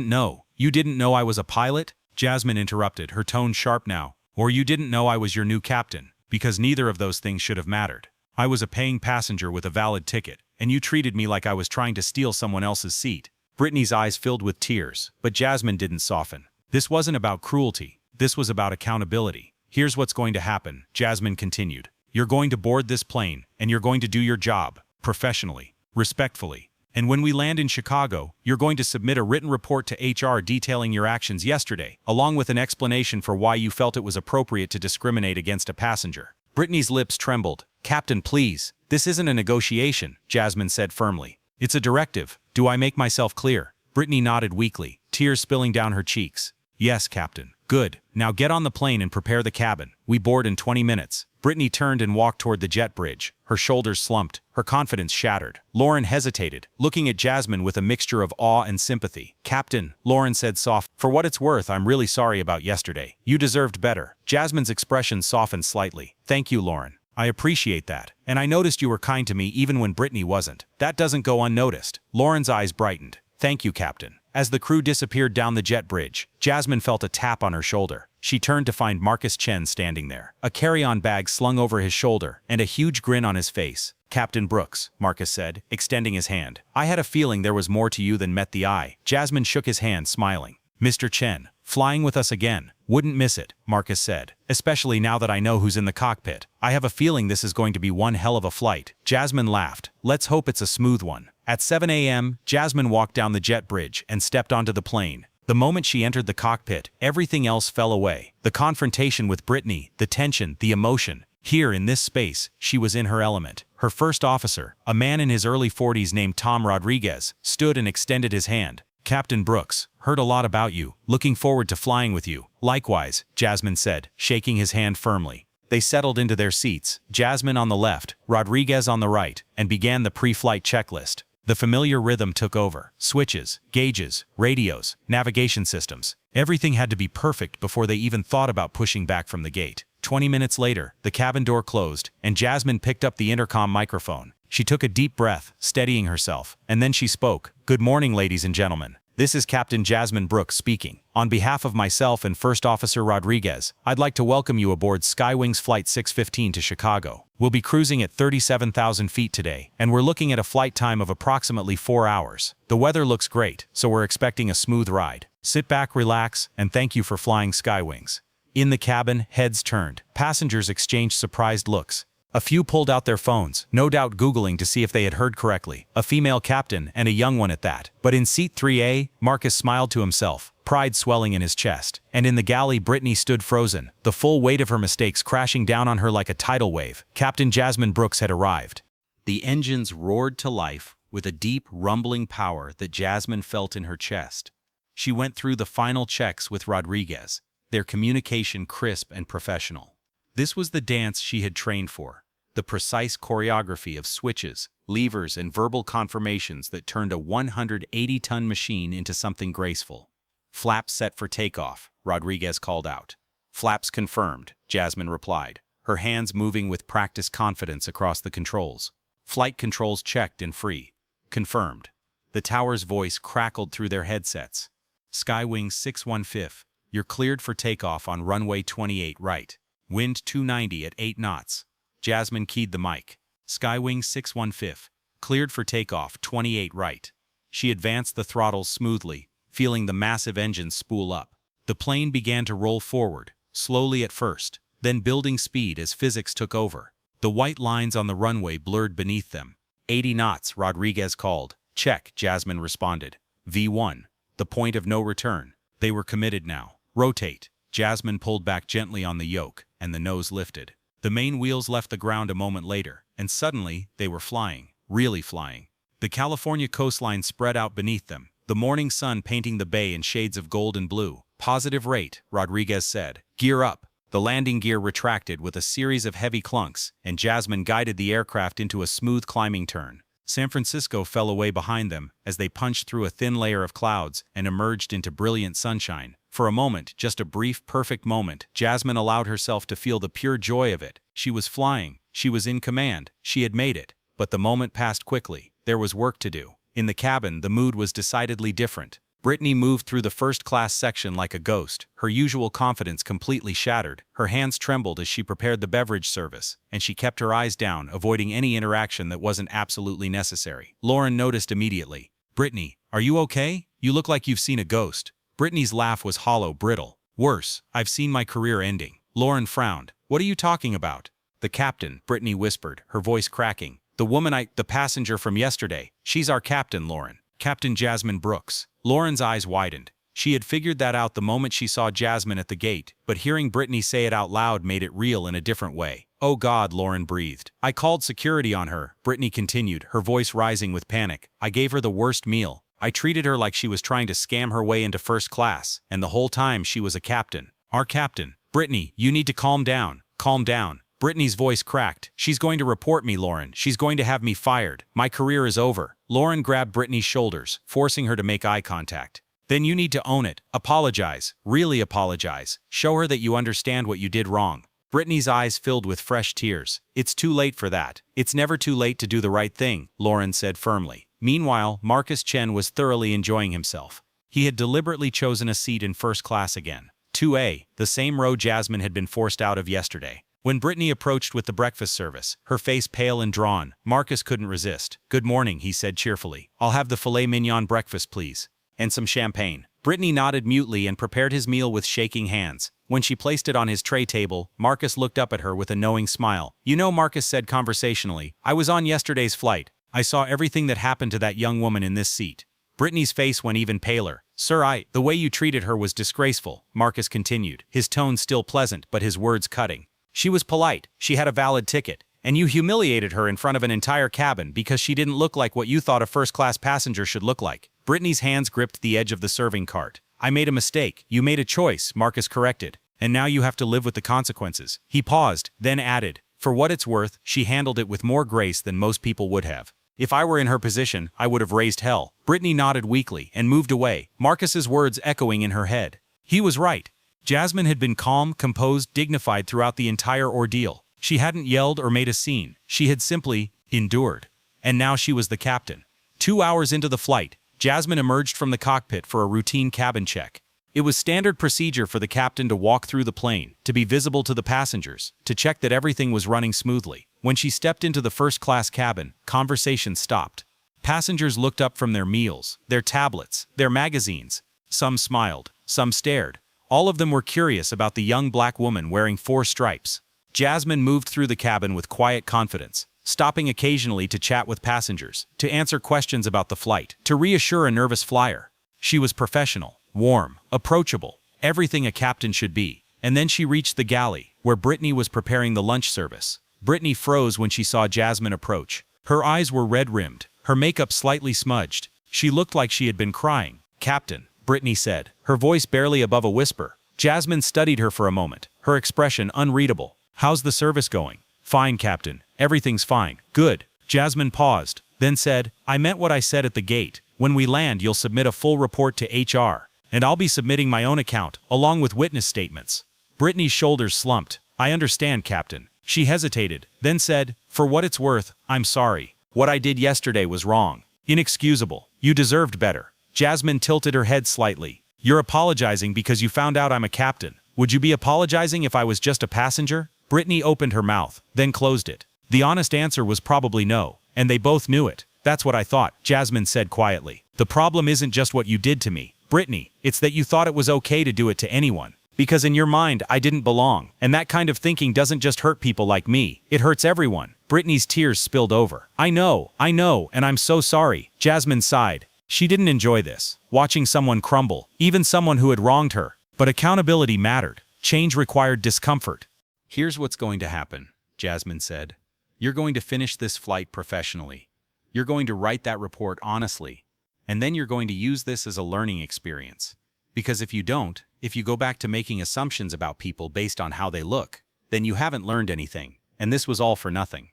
know." "You didn't know I was a pilot?" Jasmine interrupted, her tone sharp now. "Or you didn't know I was your new captain? Because neither of those things should have mattered. I was a paying passenger with a valid ticket, and you treated me like I was trying to steal someone else's seat." Brittany's eyes filled with tears, but Jasmine didn't soften. This wasn't about cruelty. This was about accountability. "Here's what's going to happen," Jasmine continued. "You're going to board this plane, and you're going to do your job, professionally, respectfully. And when we land in Chicago, you're going to submit a written report to HR detailing your actions yesterday, along with an explanation for why you felt it was appropriate to discriminate against a passenger." Brittany's lips trembled. "Captain, please. This isn't a negotiation," Jasmine said firmly. It's a directive. Do I make myself clear? Brittany nodded weakly, tears spilling down her cheeks. Yes, Captain. Good. Now get on the plane and prepare the cabin. We board in 20 minutes. Brittany turned and walked toward the jet bridge. Her shoulders slumped, her confidence shattered. Lauren hesitated, looking at Jasmine with a mixture of awe and sympathy. Captain, Lauren said soft, for what it's worth, I'm really sorry about yesterday. You deserved better. Jasmine's expression softened slightly. Thank you, Lauren. I appreciate that. And I noticed you were kind to me even when Brittany wasn't. That doesn't go unnoticed. Lauren's eyes brightened. Thank you, Captain. As the crew disappeared down the jet bridge, Jasmine felt a tap on her shoulder. She turned to find Marcus Chen standing there, a carry-on bag slung over his shoulder, and a huge grin on his face. Captain Brooks, Marcus said, extending his hand. I had a feeling there was more to you than met the eye. Jasmine shook his hand, smiling. Mr. Chen, flying with us again. Wouldn't miss it, Marcus said, especially now that I know who's in the cockpit. I have a feeling this is going to be one hell of a flight. Jasmine laughed. Let's hope it's a smooth one. At 7 a.m., Jasmine walked down the jet bridge and stepped onto the plane. The moment she entered the cockpit, everything else fell away. The confrontation with Brittany, the tension, the emotion. Here, in this space, she was in her element. Her first officer, a man in his early 40s named Tom Rodriguez, stood and extended his hand. Captain Brooks, heard a lot about you. Looking forward to flying with you. Likewise, Jasmine said, shaking his hand firmly. They settled into their seats, Jasmine on the left, Rodriguez on the right, and began the pre-flight checklist. The familiar rhythm took over. Switches, gauges, radios, navigation systems. Everything had to be perfect before they even thought about pushing back from the gate. 20 minutes later, the cabin door closed, and Jasmine picked up the intercom microphone. She took a deep breath, steadying herself, and then she spoke. Good morning, ladies and gentlemen. This is Captain Jasmine Brooks speaking. On behalf of myself and First Officer Rodriguez, I'd like to welcome you aboard Skywings Flight 615 to Chicago. We'll be cruising at 37,000 feet today, and we're looking at a flight time of approximately 4 hours. The weather looks great, so we're expecting a smooth ride. Sit back, relax, and thank you for flying Skywings. In the cabin, heads turned. Passengers exchanged surprised looks. A few pulled out their phones, no doubt Googling to see if they had heard correctly. A female captain, and a young one at that. But in seat 3A, Marcus smiled to himself, pride swelling in his chest. And in the galley, Brittany stood frozen, the full weight of her mistakes crashing down on her like a tidal wave. Captain Jasmine Brooks had arrived. The engines roared to life with a deep, rumbling power that Jasmine felt in her chest. She went through the final checks with Rodriguez, their communication crisp and professional. This was the dance she had trained for, the precise choreography of switches, levers, and verbal confirmations that turned a 180-ton machine into something graceful. Flaps set for takeoff, Rodriguez called out. Flaps confirmed, Jasmine replied, her hands moving with practiced confidence across the controls. Flight controls checked and free. Confirmed. The tower's voice crackled through their headsets. Skywings 615, you're cleared for takeoff on runway 28 right. Wind 290 at 8 knots. Jasmine keyed the mic. Skywing 615, cleared for takeoff 28 right. She advanced the throttles smoothly, feeling the massive engines spool up. The plane began to roll forward, slowly at first, then building speed as physics took over. The white lines on the runway blurred beneath them. 80 knots, Rodriguez called. Check, Jasmine responded. V1, the point of no return. They were committed now. Rotate. Jasmine pulled back gently on the yoke, and the nose lifted. The main wheels left the ground a moment later, and suddenly they were flying, really flying. The California coastline spread out beneath them, the morning sun painting the bay in shades of gold and blue. Positive rate, Rodriguez said. Gear up. The landing gear retracted with a series of heavy clunks, and Jasmine guided the aircraft into a smooth climbing turn. San Francisco fell away behind them as they punched through a thin layer of clouds and emerged into brilliant sunshine. For a moment, just a brief, perfect moment, Jasmine allowed herself to feel the pure joy of it. She was flying. She was in command. She had made it. But the moment passed quickly. There was work to do. In the cabin, the mood was decidedly different. Brittany moved through the first-class section like a ghost, her usual confidence completely shattered. Her hands trembled as she prepared the beverage service, and she kept her eyes down, avoiding any interaction that wasn't absolutely necessary. Lauren noticed immediately. Brittany, are you okay? You look like you've seen a ghost. Brittany's laugh was hollow, brittle. Worse, I've seen my career ending. Lauren frowned. What are you talking about? The captain, Brittany whispered, her voice cracking. The woman the passenger from yesterday. She's our captain, Lauren. Captain Jasmine Brooks. Lauren's eyes widened. She had figured that out the moment she saw Jasmine at the gate, but hearing Brittany say it out loud made it real in a different way. Oh God, Lauren breathed. I called security on her, Brittany continued, her voice rising with panic. I gave her the worst meal. I treated her like she was trying to scam her way into first class, and the whole time she was a captain. Our captain. Brittany, you need to calm down. Calm down. Brittany's voice cracked. She's going to report me, Lauren. She's going to have me fired. My career is over. Lauren grabbed Brittany's shoulders, forcing her to make eye contact. Then you need to own it. Apologize. Really apologize. Show her that you understand what you did wrong. Brittany's eyes filled with fresh tears. It's too late for that. It's never too late to do the right thing, Lauren said firmly. Meanwhile, Marcus Chen was thoroughly enjoying himself. He had deliberately chosen a seat in first class again. 2A, the same row Jasmine had been forced out of yesterday. When Brittany approached with the breakfast service, her face pale and drawn, Marcus couldn't resist. Good morning, he said cheerfully. I'll have the filet mignon breakfast, please. And some champagne. Brittany nodded mutely and prepared his meal with shaking hands. When she placed it on his tray table, Marcus looked up at her with a knowing smile. You know, Marcus said conversationally, I was on yesterday's flight. I saw everything that happened to that young woman in this seat. Brittany's face went even paler. Sir, the way you treated her was disgraceful, Marcus continued, his tone still pleasant but his words cutting. She was polite, she had a valid ticket, and you humiliated her in front of an entire cabin because she didn't look like what you thought a first-class passenger should look like. Brittany's hands gripped the edge of the serving cart. I made a mistake. You made a choice, Marcus corrected. And now you have to live with the consequences. He paused, then added, for what it's worth, she handled it with more grace than most people would have. If I were in her position, I would have raised hell. Brittany nodded weakly and moved away, Marcus's words echoing in her head. He was right. Jasmine had been calm, composed, dignified throughout the entire ordeal. She hadn't yelled or made a scene. She had simply endured. And now she was the captain. 2 hours into the flight, Jasmine emerged from the cockpit for a routine cabin check. It was standard procedure for the captain to walk through the plane, to be visible to the passengers, to check that everything was running smoothly. When she stepped into the first-class cabin, conversation stopped. Passengers looked up from their meals, their tablets, their magazines. Some smiled, some stared. All of them were curious about the young black woman wearing 4 stripes. Jasmine moved through the cabin with quiet confidence, stopping occasionally to chat with passengers, to answer questions about the flight, to reassure a nervous flyer. She was professional, warm, approachable, everything a captain should be. And then she reached the galley, where Brittany was preparing the lunch service. Brittany froze when she saw Jasmine approach. Her eyes were red-rimmed, her makeup slightly smudged. She looked like she had been crying. Captain, Brittany said, her voice barely above a whisper. Jasmine studied her for a moment, her expression unreadable. How's the service going? Fine, Captain. Everything's fine. Good. Jasmine paused, then said, I meant what I said at the gate. When we land, you'll submit a full report to HR. And I'll be submitting my own account, along with witness statements. Brittany's shoulders slumped. I understand, Captain. She hesitated, then said, for what it's worth, I'm sorry. What I did yesterday was wrong. Inexcusable. You deserved better. Jasmine tilted her head slightly. You're apologizing because you found out I'm a captain. Would you be apologizing if I was just a passenger? Brittany opened her mouth, then closed it. The honest answer was probably no, and they both knew it. That's what I thought, Jasmine said quietly. The problem isn't just what you did to me, Brittany. It's that you thought it was okay to do it to anyone. Because in your mind, I didn't belong. And that kind of thinking doesn't just hurt people like me. It hurts everyone. Brittany's tears spilled over. I know, and I'm so sorry. Jasmine sighed. She didn't enjoy this, watching someone crumble, even someone who had wronged her. But accountability mattered. Change required discomfort. Here's what's going to happen, Jasmine said. You're going to finish this flight professionally. You're going to write that report honestly. And then you're going to use this as a learning experience. Because if you don't, if you go back to making assumptions about people based on how they look, then you haven't learned anything, and this was all for nothing.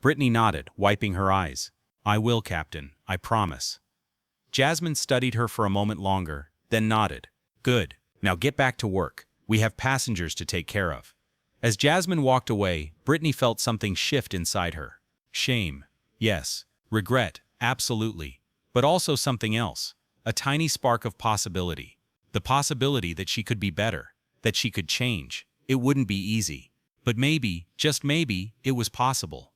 Brittany nodded, wiping her eyes. I will, Captain, I promise. Jasmine studied her for a moment longer, then nodded. Good. Now get back to work. We have passengers to take care of. As Jasmine walked away, Brittany felt something shift inside her. Shame. Yes. Regret. Absolutely. But also something else. A tiny spark of possibility. The possibility that she could be better. That she could change. It wouldn't be easy. But maybe, just maybe, it was possible.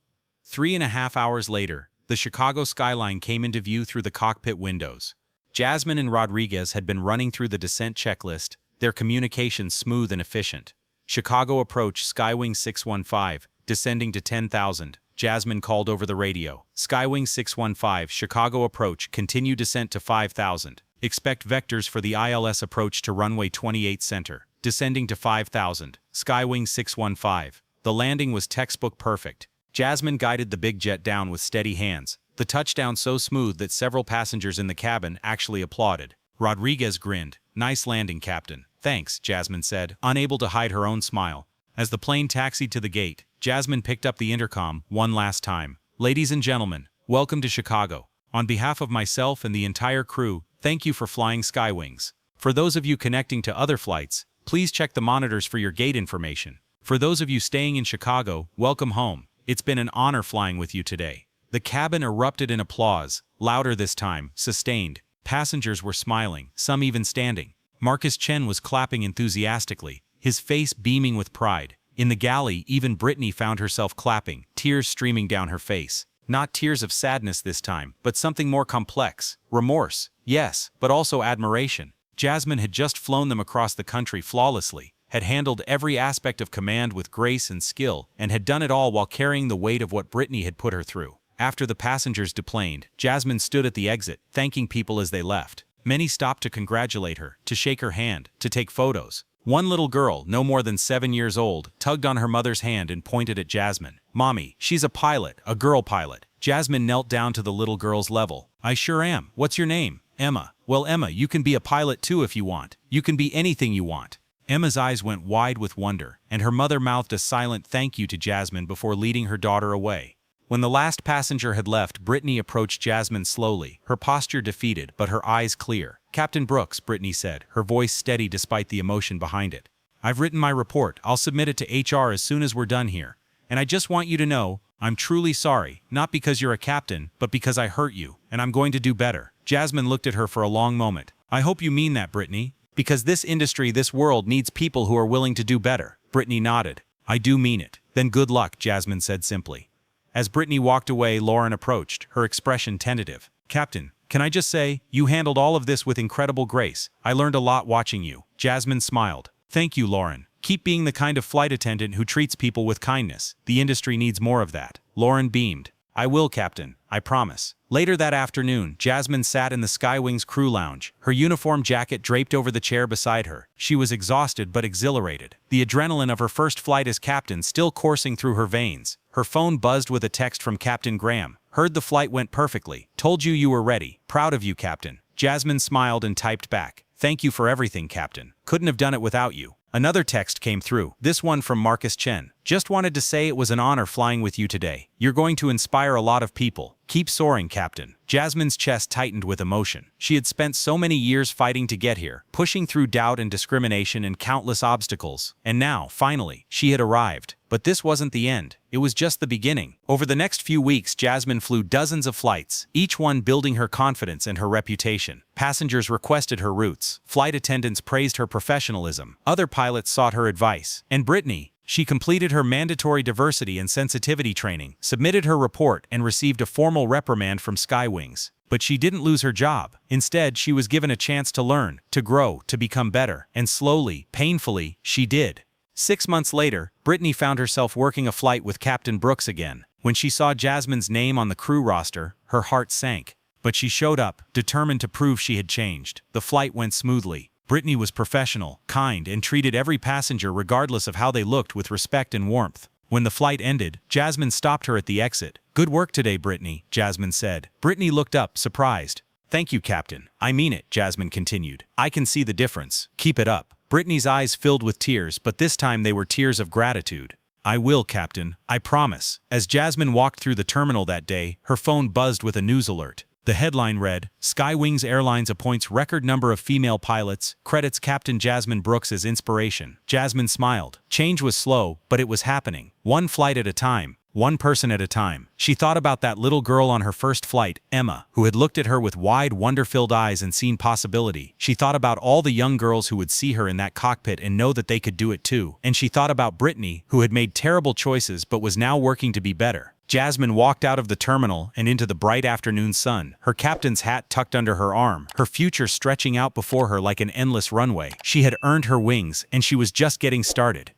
3.5 hours later, the Chicago skyline came into view through the cockpit windows. Jasmine and Rodriguez had been running through the descent checklist, their communication smooth and efficient. Chicago approach Skywing 615, descending to 10,000. Jasmine called over the radio. Skywing 615, Chicago approach, continue descent to 5,000. Expect vectors for the ILS approach to runway 28 center, descending to 5,000. Skywing 615. The landing was textbook perfect. Jasmine guided the big jet down with steady hands, the touchdown so smooth that several passengers in the cabin actually applauded. Rodriguez grinned. "Nice landing, Captain." "Thanks," Jasmine said, unable to hide her own smile. As the plane taxied to the gate, Jasmine picked up the intercom one last time. "Ladies and gentlemen, welcome to Chicago. On behalf of myself and the entire crew, thank you for flying Skywings. For those of you connecting to other flights, please check the monitors for your gate information. For those of you staying in Chicago, welcome home. It's been an honor flying with you today." The cabin erupted in applause, louder this time, sustained. Passengers were smiling, some even standing. Marcus Chen was clapping enthusiastically, his face beaming with pride. In the galley, even Brittany found herself clapping, tears streaming down her face. Not tears of sadness this time, but something more complex. Remorse, yes, but also admiration. Jasmine had just flown them across the country flawlessly, had handled every aspect of command with grace and skill, and had done it all while carrying the weight of what Brittany had put her through. After the passengers deplaned, Jasmine stood at the exit, thanking people as they left. Many stopped to congratulate her, to shake her hand, to take photos. One little girl, no more than 7 years old, tugged on her mother's hand and pointed at Jasmine. "Mommy, she's a pilot, a girl pilot." Jasmine knelt down to the little girl's level. "I sure am. What's your name?" "Emma." "Well, Emma, you can be a pilot too if you want. You can be anything you want." Emma's eyes went wide with wonder, and her mother mouthed a silent thank you to Jasmine before leading her daughter away. When the last passenger had left, Brittany approached Jasmine slowly, her posture defeated but her eyes clear. "Captain Brooks," Brittany said, her voice steady despite the emotion behind it. "I've written my report. I'll submit it to HR as soon as we're done here. And I just want you to know, I'm truly sorry, not because you're a captain, but because I hurt you, and I'm going to do better." Jasmine looked at her for a long moment. "I hope you mean that, Brittany. Because this industry, this world needs people who are willing to do better." Brittany nodded. "I do mean it." "Then good luck," Jasmine said simply. As Brittany walked away, Lauren approached, her expression tentative. "Captain, can I just say, you handled all of this with incredible grace. I learned a lot watching you." Jasmine smiled. "Thank you, Lauren. Keep being the kind of flight attendant who treats people with kindness. The industry needs more of that." Lauren beamed. "I will, Captain. I promise." Later that afternoon, Jasmine sat in the Skywings crew lounge, her uniform jacket draped over the chair beside her. She was exhausted but exhilarated, the adrenaline of her first flight as captain still coursing through her veins. Her phone buzzed with a text from Captain Graham. "Heard the flight went perfectly. Told you you were ready. Proud of you, Captain." Jasmine smiled and typed back. "Thank you for everything, Captain. Couldn't have done it without you." Another text came through, this one from Marcus Chen. "Just wanted to say it was an honor flying with you today. You're going to inspire a lot of people. Keep soaring, Captain." Jasmine's chest tightened with emotion. She had spent so many years fighting to get here, pushing through doubt and discrimination and countless obstacles. And now, finally, she had arrived. But this wasn't the end. It was just the beginning. Over the next few weeks, Jasmine flew dozens of flights, each one building her confidence and her reputation. Passengers requested her routes. Flight attendants praised her professionalism. Other pilots sought her advice. And Brittany, she completed her mandatory diversity and sensitivity training, submitted her report, and received a formal reprimand from Skywings. But she didn't lose her job. Instead, she was given a chance to learn, to grow, to become better. And slowly, painfully, she did. 6 months later, Brittany found herself working a flight with Captain Brooks again. When she saw Jasmine's name on the crew roster, her heart sank. But she showed up, determined to prove she had changed. The flight went smoothly. Brittany was professional, kind, and treated every passenger regardless of how they looked with respect and warmth. When the flight ended, Jasmine stopped her at the exit. "Good work today, Brittany," Jasmine said. Brittany looked up, surprised. "Thank you, Captain. I mean it," Jasmine continued. "I can see the difference. Keep it up." Brittany's eyes filled with tears, but this time they were tears of gratitude. "I will, Captain. I promise." As Jasmine walked through the terminal that day, her phone buzzed with a news alert. The headline read, "Skywings Airlines appoints record number of female pilots, credits Captain Jasmine Brooks as inspiration." Jasmine smiled. Change was slow, but it was happening. One flight at a time. One person at a time. She thought about that little girl on her first flight, Emma, who had looked at her with wide, wonder-filled eyes and seen possibility. She thought about all the young girls who would see her in that cockpit and know that they could do it too. And she thought about Brittany, who had made terrible choices but was now working to be better. Jasmine walked out of the terminal and into the bright afternoon sun, her captain's hat tucked under her arm, her future stretching out before her like an endless runway. She had earned her wings, and she was just getting started.